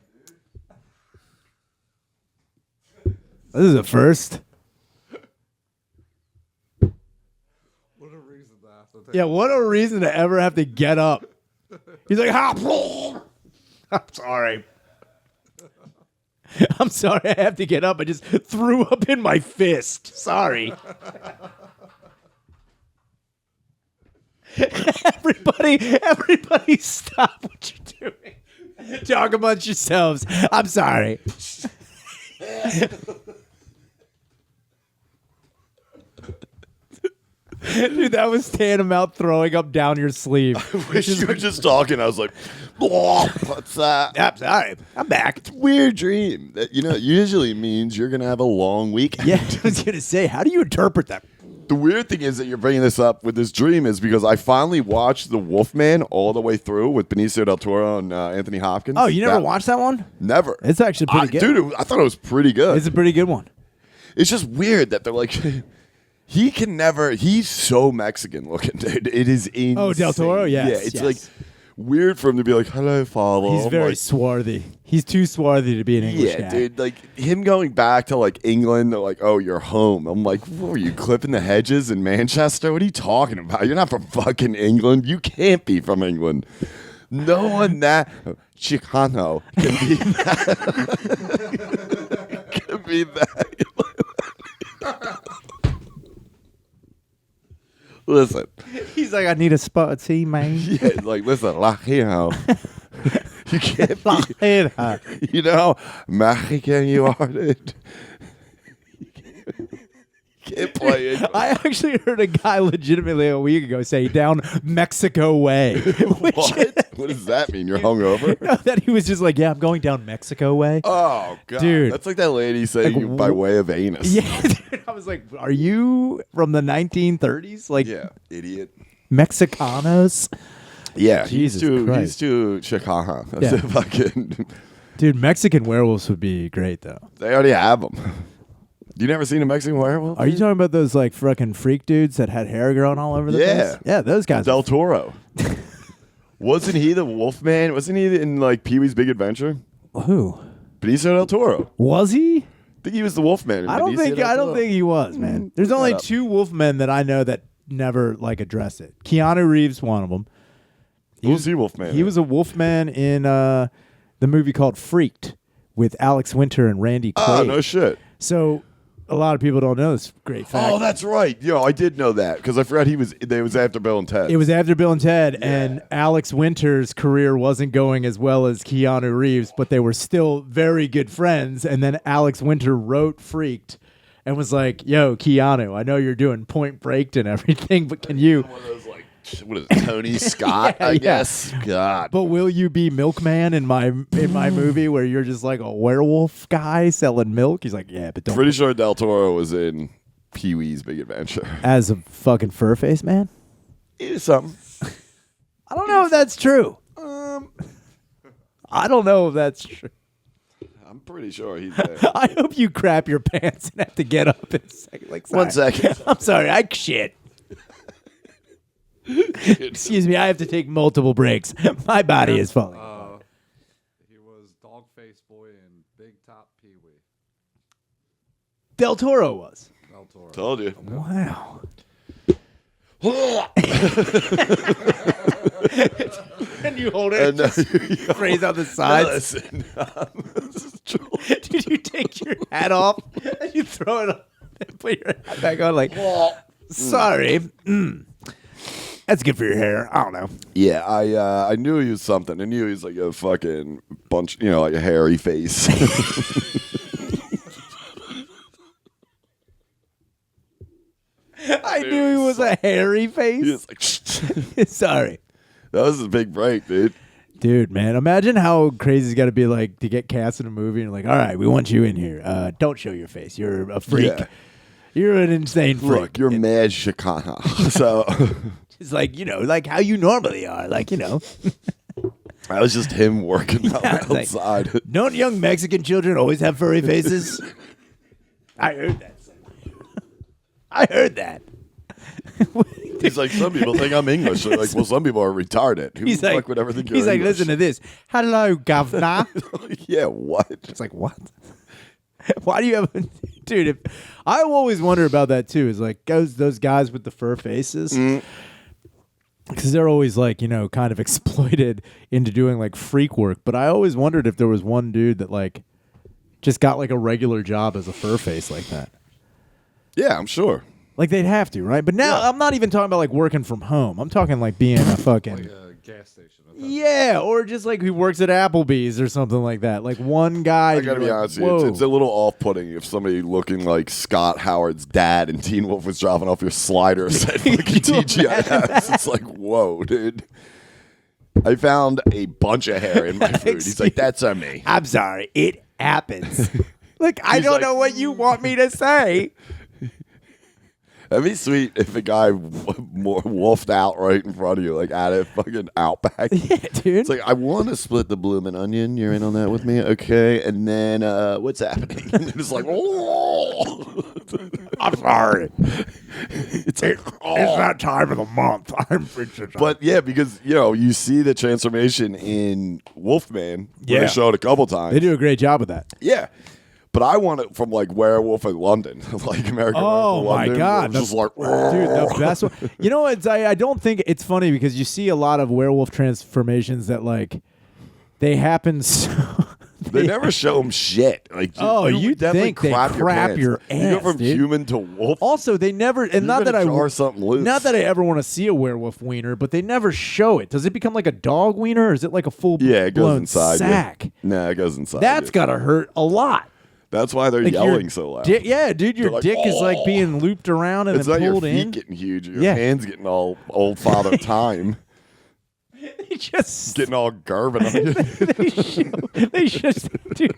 dude. This is a first. What a reason to have to take. Yeah, what a reason to ever have to get up. He's like, I'm sorry. I'm sorry I have to get up. I just threw up in my fist. Sorry. Everybody stop what you're doing. Talk amongst yourselves. I'm sorry. Dude, that was tantamount throwing up down your sleeve. I wish you were just talking. I was like, What's that? I'm sorry. I'm back. It's a weird dream that usually means you're gonna have a long weekend. Yeah, I was gonna say, how do you interpret that? The weird thing is that you're bringing this up with this dream is because I finally watched The Wolfman all the way through with Benicio del Toro and Anthony Hopkins. Oh, you never watched that one? Never. It's actually pretty good. Dude, I thought it was pretty good. It's a pretty good one. It's just weird that they're like, he's so Mexican looking, dude. It is insane. Oh, Del Toro? Yes, Yeah, it's yes. like weird for him to be like, hello, father. He's I'm very like, swarthy. He's too swarthy to be an English yeah, guy. dude. Like him going back to like England, they're like, "Oh, you're home." I'm like, "What were you clipping the hedges in Manchester? What are you talking about? You're not from fucking England. You can't be from England. No one that Chicano can be that. Can be that." Listen, He's like, I need a spot of tea, man. yeah, like listen, Latino. You can't be. You know how Mexican you are, dude. You can't play it. I actually heard a guy legitimately a week ago say down Mexico way. Which, What does that mean? You're hungover? that he was just like, yeah, I'm going down Mexico way. Oh god, Dude. that's like that lady saying Like, by way of anus. Yeah, dude, I was like, are you from the 1930s? Like Yeah, idiot. Mexicanos? Yeah, Jesus he's Christ. too Chicago. That's Yeah. a fucking. Dude, Mexican werewolves would be great though. They already have them. You never seen a Mexican werewolf? Are you talking about those like fucking freak dudes that had hair growing all over the Yeah. place? Yeah, those guys. Del Toro. Wasn't he the Wolfman? Wasn't he in like Pee Wee's Big Adventure? Who? Benicio del Toro. Was he? I think he was the Wolfman. in I don't Benicio think del Toro. he was, man. There's look only that up. 2 Wolfmen that I know that never like address it. Keanu Reeves, one of them. Who was he Wolfman? He was a Wolfman in the movie called Freaked with Alex Winter and Randy Quaid. Oh, no shit. So a lot of people don't know this great fact. Oh, that's right. Yo, I did know that because I forgot it was after Bill and Ted. It was after Bill and Ted, and Alex Winter's career wasn't going as well as Keanu Reeves, but they were still very good friends. And then Alex Winter wrote Freaked and was like, yo, Keanu, I know you're doing Point Break and everything, but can you... one of those like what is it, Tony Scott? Yeah, I yeah. guess. God. But will you be Milkman in my movie where you're just like a werewolf guy selling milk? He's like, yeah, but don't... Pretty sure Del Toro was in Pee Wee's Big Adventure. As a fucking fur face man? It is something. I don't know if that's true. I don't know if that's true. I'm pretty sure he's there. I hope you crap your pants and have to get up in a second. Like, sorry. 1 second. I'm sorry, I shit. Excuse me, I have to take multiple breaks. My body is falling. He was Dogface Boy in Big Top Pee Wee. Del Toro was. Del Toro. Told you. Wow. Can you hold it? And, Just raise on the sides. listen. This is true. Did you take your hat off and you throw it on and put your hat back on? Like, sorry. That's good for your hair. I don't know. Yeah, I knew he was something. I knew he was like a fucking bunch, like a hairy face. I knew he was a hairy He face. was like, Sorry. that was a big break, dude. Dude, man, imagine how crazy it's got to be like to get cast in a movie and you're like, all right, we want you in here. Don't show your face. You're a freak. Yeah. You're an insane freak. Look, you're mad Chicana. So It's like, like how you normally are. Like, that was just him working out Yeah, like- outside. don't young Mexican children always have furry faces? I heard that. I heard that. He's like, some people think I'm English. They're like, well, some people are retarded. Who He's the like, fuck would ever think you're he's like, English? listen to this. Hello, governor. Yeah, what? It's like, what? Why do you have dude? I always wonder about that too. Is like those guys with the fur faces, because they're always like kind of exploited into doing like freak work. But I always wondered if there was one dude that like just got like a regular job as a fur face like that. Yeah, I'm sure. Like they'd have to, right? But now I'm not even talking about like working from home. I'm talking like being a fucking Like a gas station. yeah, or just like who works at Applebee's or something like that. Like one guy. I gotta be honest with you, it's a little off-putting if somebody looking like Scott Howard's dad and Teen Wolf was dropping off your sliders at fucking TGIF. It's like, whoa, dude. I found a bunch of hair in my food. He's like, that's on me. I'm sorry. It happens. Look, I He's don't like- know what you want me to say. That'd be sweet if a guy wolfed out right in front of you, like at a fucking Outback. Yeah, dude. It's like, I want to split the bloomin' onion. You're in on that with me? Okay. And then what's happening? And it's like, oh. I'm sorry. It's like, oh. It's that time of the month. But yeah, because, you see the transformation in Wolfman. Yeah. They show it a couple times. They do a great job with that. Yeah. But I want it from like Werewolf in London, like American Oh Werewolf in my London. God, It's just like, dude, the best one. You know what? I don't think it's funny because you see a lot of werewolf transformations that like they happen. They never show them shit. Like, you would definitely think they crap crap your pants. You go ass, from dude. human to wolf. Also, they never, and not that something loose. not that I ever want to see a werewolf wiener, but they never show it. Does it become like a dog wiener, or is it like a full Yeah, it goes blown inside. sack? You. Nah, it goes inside. That's you. gotta hurt a lot. That's why they're Like your yelling so loud. Yeah, dude, your They're like, dick is like "Oh." being looped around and It's then not your pulled feet in. getting huge. Your Yeah. hands getting all old father time. They just Getting all garbin on you. they just dude,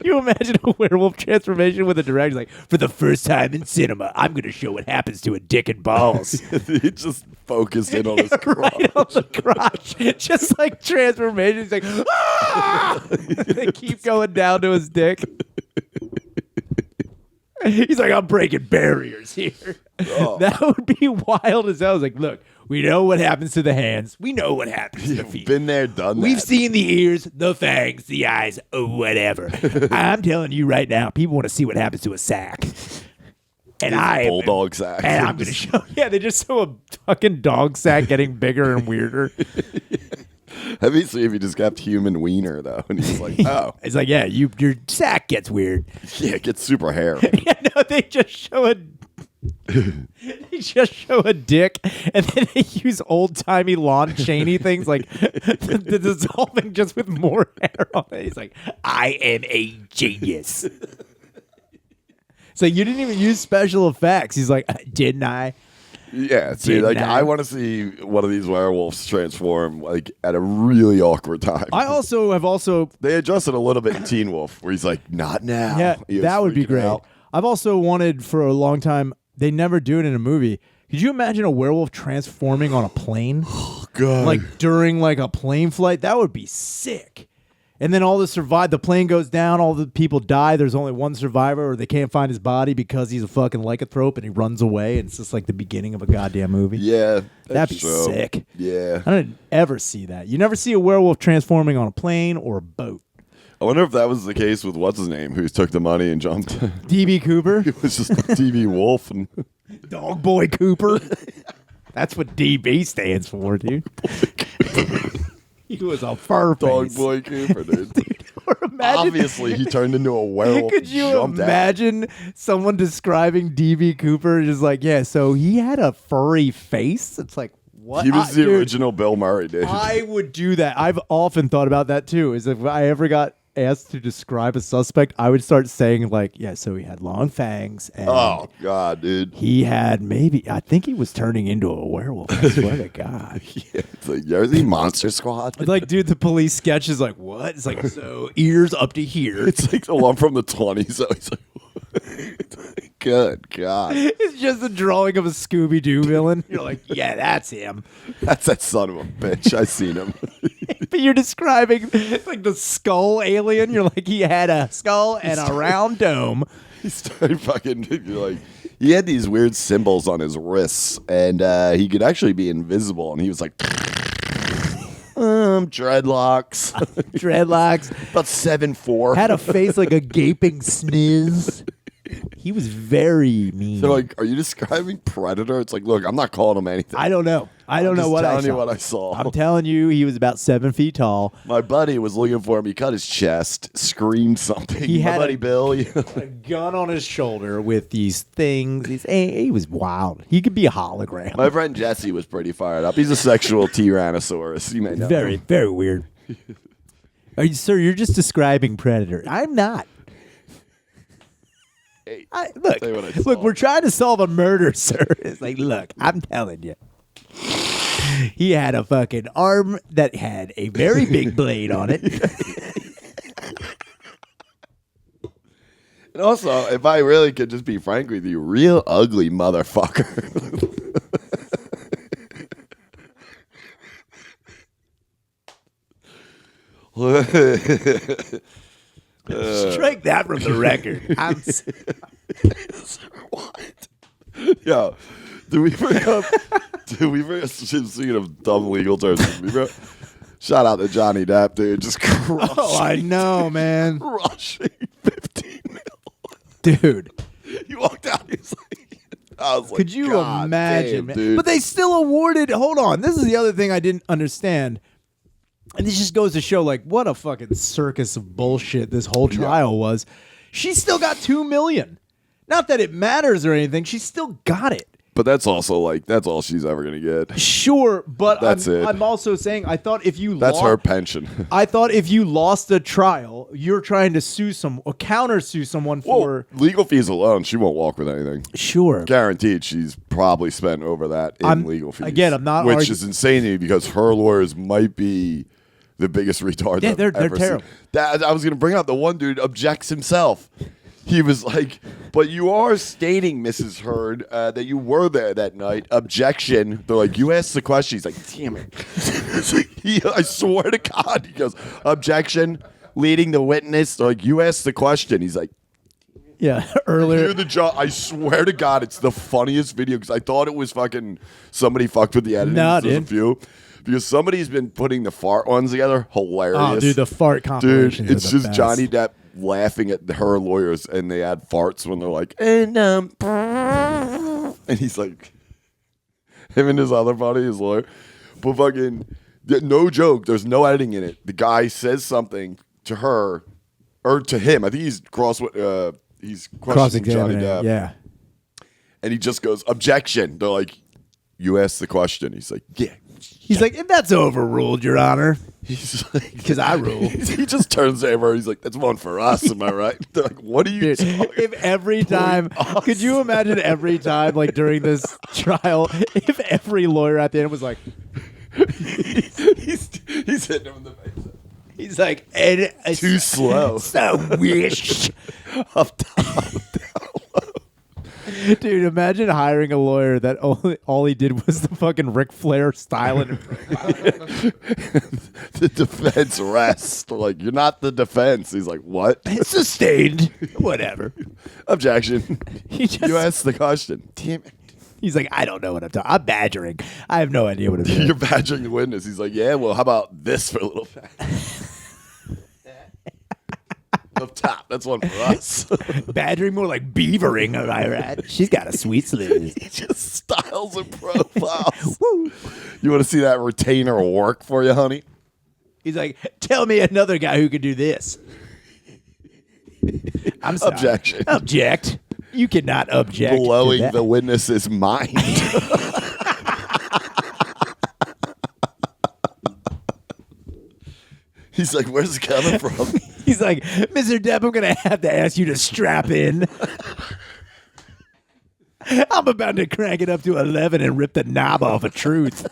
you imagine a werewolf transformation with a director like, for the first time in cinema, I'm gonna show what happens to a dick and balls. He just focused in on his crotch. Right on the crotch. Just like transformations, like ah! They keep going down to his dick. He's like, I'm breaking barriers here. Oh. That would be wild as hell. I was like, look, we know what happens to the hands. We know what happens to the feet. Been there, done that. We've seen the ears, the fangs, the eyes, whatever. I'm telling you right now, people want to see what happens to a sack. And bulldog sack. And I'm going to show. Yeah, they just show a fucking dog sack getting bigger and weirder. Have you seen if he just kept human wiener though? And he's like, oh, It's like, yeah, your sack gets weird. yeah, it gets super hair. Yeah, no, they just show a. They just show a dick, and then they use old timey Lon Chaney things like the dissolving just with more hair on it. He's like, I am a genius. So you didn't even use special effects. He's like, didn't I? Yeah, see, Didn't like I? I want to see one of these werewolves transform like at a really awkward time. I also They adjusted a little bit in Teen Wolf, where he's like, "Not now." yeah, He was that would be freaking great. out. I've also wanted for a long time. They never do it in a movie. Could you imagine a werewolf transforming on a plane? God. Like during like a plane flight? That would be sick. And then all the plane goes down, all the people die, there's only one survivor, or they can't find his body because he's a fucking lycanthrope and he runs away, and it's just like the beginning of a goddamn movie. yeah, That'd be so. sick. Yeah, I don't ever see that. You never see a werewolf transforming on a plane or a boat. I wonder if that was the case with what's his name, who took the money and jumped. DB Cooper? It was just TV Wolf and Dog Boy Cooper? That's what DB stands for, dude. He was a fur Dog face. Boy Cooper, dude. Or imagine, Obviously, he turned into a werewolf. could you and jumped out. imagine someone describing DB Cooper just like, yeah, so he had a furry face? It's like, what? He was the Dude, original Bill Murray, dude. I would do that. I've often thought about that too. Is if I ever got asked to describe a suspect, I would start saying like, yeah, so he had long fangs and Oh God, dude. he had I think he was turning into a werewolf. I swear to God. Yeah, it's like Jersey Monster Squad. It's like, dude, the police sketch is like, what? It's like, so ears up to here. It's like, oh, I'm from the 20s. So he's like, good God. It's just a drawing of a Scooby Doo villain. You're like, yeah, that's him. That's that son of a bitch. I seen him. But you're describing like the skull alien. You're like, he had a skull and a round dome. He started fucking like he had these weird symbols on his wrists, and he could actually be invisible. And he was like, dreadlocks, Dreadlocks. about 7'4". Had a face like a gaping sniz. He was very mean. They're like, are you describing Predator? It's like, look, I'm not calling him anything. I don't know. I don't know just what I telling saw. you what I saw. I'm telling you, he was about 7 feet tall. My buddy was looking for him. He cut his chest, screamed something. He My had buddy a- Bill. A gun on his shoulder with these things. He was wild. He could be a hologram. My friend Jesse was pretty fired up. He's a sexual Tyrannosaurus. You may know. Very, very weird. Sir, you're just describing Predator. I'm not. Hey, Look, tell you what I saw. look, we're trying to solve a murder, sir. It's like, look, I'm telling you. He had a fucking arm that had a very big blade on it. And also, if I really could just be frank with you, real ugly motherfucker. Strike that from the record. What? Yo, do we bring up? Speaking of dumb legal terms, shout out to Johnny Depp, dude. Just crushing. Oh, I know, man. Crushing 15 mil. Dude. He walked out. He was like, I was like, could you God imagine, damn, man? dude. But they still awarded. Hold on. This is the other thing I didn't understand. And this just goes to show, like, what a fucking circus of bullshit this whole trial was. She still got $2 million. Not that it matters or anything. She still got it. But that's also like that's all she's ever gonna get. Sure, but That's it. I'm also saying I thought if you That's her pension. I thought if you lost a trial, you're trying to sue or counter sue someone for legal fees alone. She won't walk with anything. Sure. Guaranteed, she's probably spent over that in legal fees. Again, I'm not which is insane to me because her lawyers might be the biggest retard. Yeah, I've they're ever terrible. seen. That I was gonna bring up the one dude objects himself. He was like, but you are stating, Mrs. Heard, that you were there that night. Objection. They're like, you asked the question. He's like, damn it. It's like, I swear to God. He goes, objection. Leading the witness. They're like, you asked the question. He's like, yeah, earlier. hear the jaw. I swear to God, it's the funniest video because I thought it was fucking somebody fucked with the editing. No, There's a dude. few. Because somebody's been putting the fart ones together. Hilarious. Oh, dude, the fart Dude, compilations. it's are the just best. Johnny Depp laughing at her lawyers, and they add farts when they're like, and he's like, him and his other buddy, his lawyer, but fucking, no joke. There's no editing in it. The guy says something to her or to him. I think he's he's questioning Johnny Cross-examining. Depp, Yeah. and he just goes, objection. They're like, you asked the question. He's like, yeah. He's like, if that's overruled, Your Honor. He's like, Because I rule. he just turns to her. He's like, "That's one for us." Am I right? They're like, "What are you?" Dude, talking if every time, us. could you imagine every time, like during this trial, if every lawyer at the end was like, he's hitting him in the face. he's like, and Too slow. so wish. Up top, down low. Dude, imagine hiring a lawyer that all he did was the fucking Ric Flair style in The defense rests. Like, you're not the defense. He's like, what? sustained. Whatever. Objection. He just, You asked the question. Damn it. he's like, I don't know what I'm talking. I'm badgering. I have no idea what I'm doing. You're badgering the witness. He's like, yeah, well, how about this for a little bit? Up top. That's one for us. Badgering more like beavering, am I right? She's got a sweet sleeve. He just styles and profiles. You want to see that retainer work for you, honey? He's like, tell me another guy who could do this. I'm sorry. Objection. Object. You cannot object. to Blowing that. the witness's mind. He's like, where's it coming from? He's like, Mr. Depp, I'm going to have to ask you to strap in. I'm about to crank it up to 11 and rip the knob off of truth.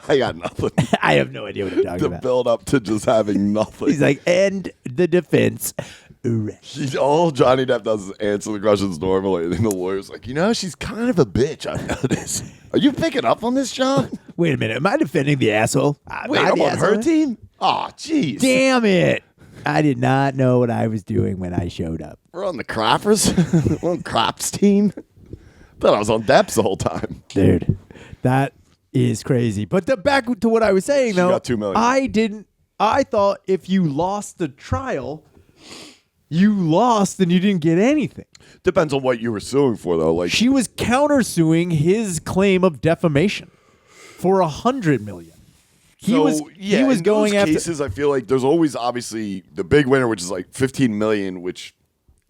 I got nothing I have no idea what I'm talking to about. build up to just having nothing. He's like, and the defense. All Johnny Depp does is answer the questions normally, and then the lawyer's like, she's kind of a bitch, I've noticed. Are you picking up on this, John? Wait a minute. Am I defending the asshole? Wait, I'm on her team? Oh, jeez. Damn it. I did not know what I was doing when I showed up. We're on the Croppers. We're on Crops team. Thought I was on Depp's the whole time. Dude, that is crazy. But back to what I was saying, though. got $2 million. I thought if you lost the trial, you lost and you didn't get anything. Depends on what you were suing for, though. Like, She was countersuing his claim of defamation for $100 million. He was in going those after cases. I feel like there's always obviously the big winner, which is like $15 million, which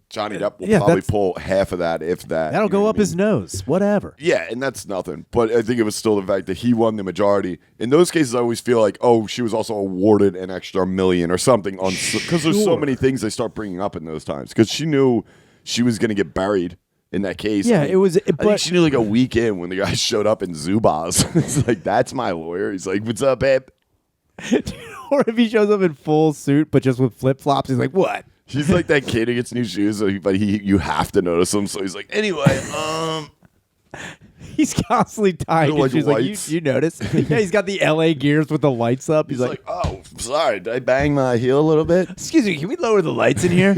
Johnny Depp will probably that's- pull half of that, if that. that'll you know go what up I mean? his nose. Whatever. Yeah, and that's nothing. But I think it was still the fact that he won the majority. In those cases, I always feel like, oh, she was also awarded an extra $1 million or something because there's so Sure. many things they start bringing up in those times. Because she knew she was going to get buried in that case. Yeah, it was. I think But she knew like a week in when the guy showed up in Zubaz. It's like, that's my lawyer. He's like, what's up, babe? or if he shows up in full suit but just with flip flops, he's like, what? She's like that kid who gets new shoes, but you have to notice him. So he's like, anyway, He's constantly tying They're his shoes. Like, lights. you notice? Yeah, he's got the LA gears with the lights up. he's like, oh, sorry, did I bang my heel a little bit? excuse me, can we lower the lights in here?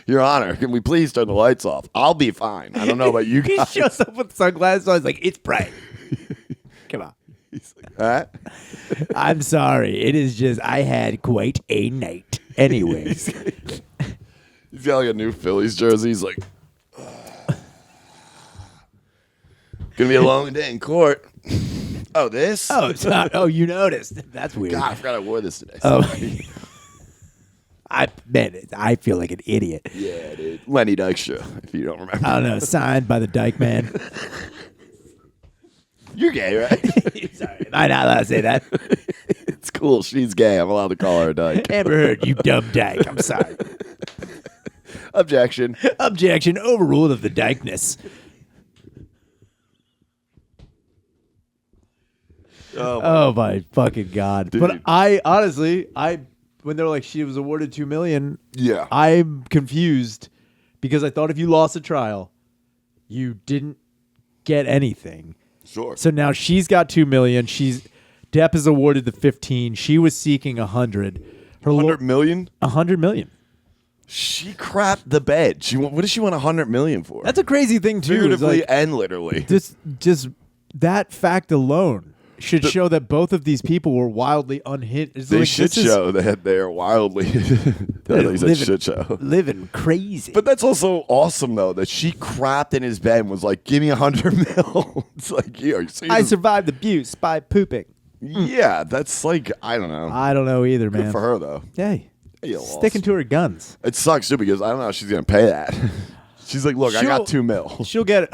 Your Honor, can we please turn the lights off? I'll be fine. I don't know about you He guys. shows up with sunglasses on. He's like, it's bright. Come on. He's like, huh? I'm sorry. It is just, I had quite a night. Anyway. He's got like a new Phillies jersey. He's like, gonna be a long day in court. Oh, this? Oh, it's not, oh, you noticed. That's weird. God, I forgot I wore this today. Oh. I feel like an idiot. Yeah, dude. Lenny Dykstra, if you don't remember. I don't know. Signed by the Dyke Man. You're gay, right? Sorry, am I not allowed to say that? It's cool. She's gay. I'm allowed to call her a dyke. Amber Heard, you dumb dyke. I'm sorry. Objection. Objection overruled of the dykeness. Oh my fucking god! Dude. But I honestly, when they're like she was awarded $2 million, Yeah. I'm confused because I thought if you lost a trial, you didn't get anything. Sure. So now she's got $2 million. Depp is awarded the 15. She was seeking 100. Her $100 million? $100 million. She crapped the bed. What does she want $100 million for? That's a crazy thing too. is figuratively like, and literally. just that fact alone should show that both of these people were wildly unhinged. It's They like, should this is show that they are wildly. They said shit show. living crazy. But that's also awesome though that she crapped in his bed and was like, "Give me $100 million." It's like, yeah, so I survived abuse by pooping. yeah, that's like I don't know. I don't know either, Good man. for her though. Hey, You sticking lost. to her guns. It sucks too because I don't know how she's gonna pay that. She's like, "Look, I got $2 million." She'll get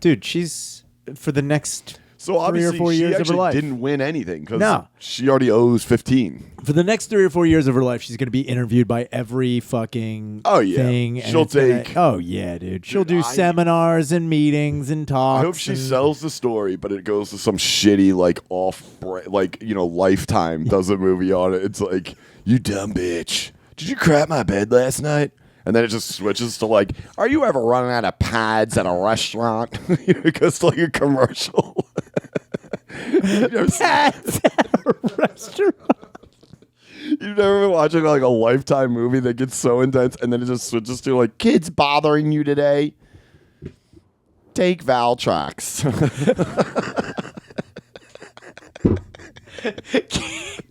dude. She's for the next So 3 or obviously 4 she years of her actually life. didn't win anything because No. she already owes 15. For the next 3 or 4 years of her life, she's going to be interviewed by every fucking Oh, yeah. thing. and She'll it's gonna- take- oh, yeah, dude. She'll do I- seminars and meetings and talks. I hope she and- sells the story, but it goes to some shitty Lifetime does a movie on it. It's like, you dumb bitch, did you crap my bed last night? And then it just switches to like, are you ever running out of pads at a restaurant? It goes to like a commercial. You've never seen- Pads at a restaurant. You've never been watching like a Lifetime movie that gets so intense and then it just switches to like, kids bothering you today? Take Valtrax.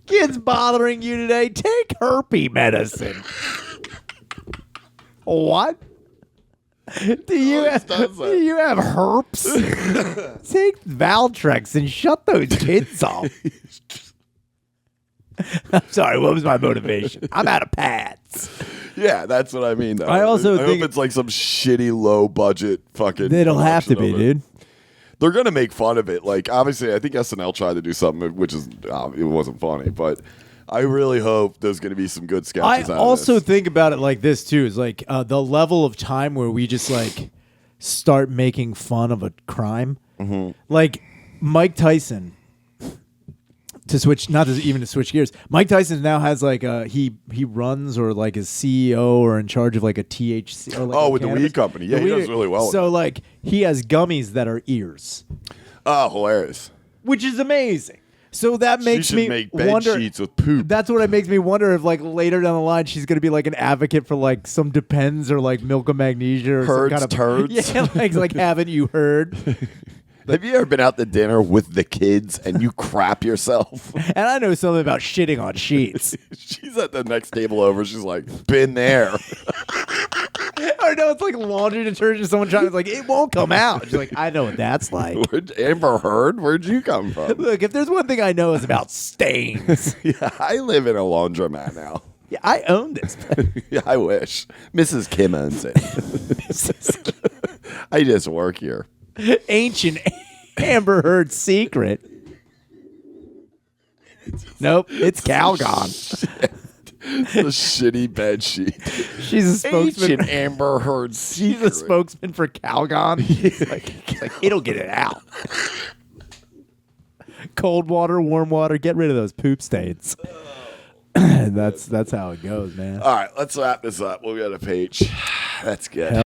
Kids bothering you today? Take herpes medicine. What? Do you Always does that. do you have herpes? Take Valtrex and shut those kids off. I'm sorry. What was my motivation? I'm out of pads. Yeah, that's what I mean. Though. I also hope think- it's like some shitty low budget fucking. It'll have to be, production of it. dude. They're gonna make fun of it. Like obviously, I think SNL tried to do something which is it wasn't funny, but I really hope there's gonna be some good I sketches. out also of this. think about it like this too: is like the level of time where we just like start making fun of a crime, Mm-hmm. like Mike Tyson. To switch, not to even to switch gears, Mike Tyson now has like he runs or like is CEO or in charge of like a THC. Or like Oh, a with the cannabis- weed company. Yeah, the he weed- does really well with So that. like he has gummies that are ears, Oh, hilarious! which is amazing. So that She makes should me make bed wonder. sheets with poop. That's what it makes me wonder if, like, later down the line, she's going to be like an advocate for like some Depends or like Milk of Magnesia or Herd's some kind of turds. Yeah, like haven't you heard? Have you ever been out to dinner with the kids and you crap yourself? And I know something about shitting on sheets. She's at the next table over. She's like, been there. Or no, it's like laundry detergent. Someone trying to like it won't come out. She's like, I know what that's like. Amber Heard? Where'd you come from? Look, if there's one thing I know is about stains. Yeah, I live in a laundromat now. Yeah, I own this. Yeah, I wish. Mrs. Kim owns it. I just work here. Ancient Amber Heard secret. Nope, it's Calgon. The shitty bed sheet. She's a spokesman. Ancient Amber Heard She's secret. a spokesman for Calgon. She's like, it'll get it out. Cold water, warm water, get rid of those poop stains. That's how it goes, man. All right, let's wrap this up. We'll go to Paige. That's good.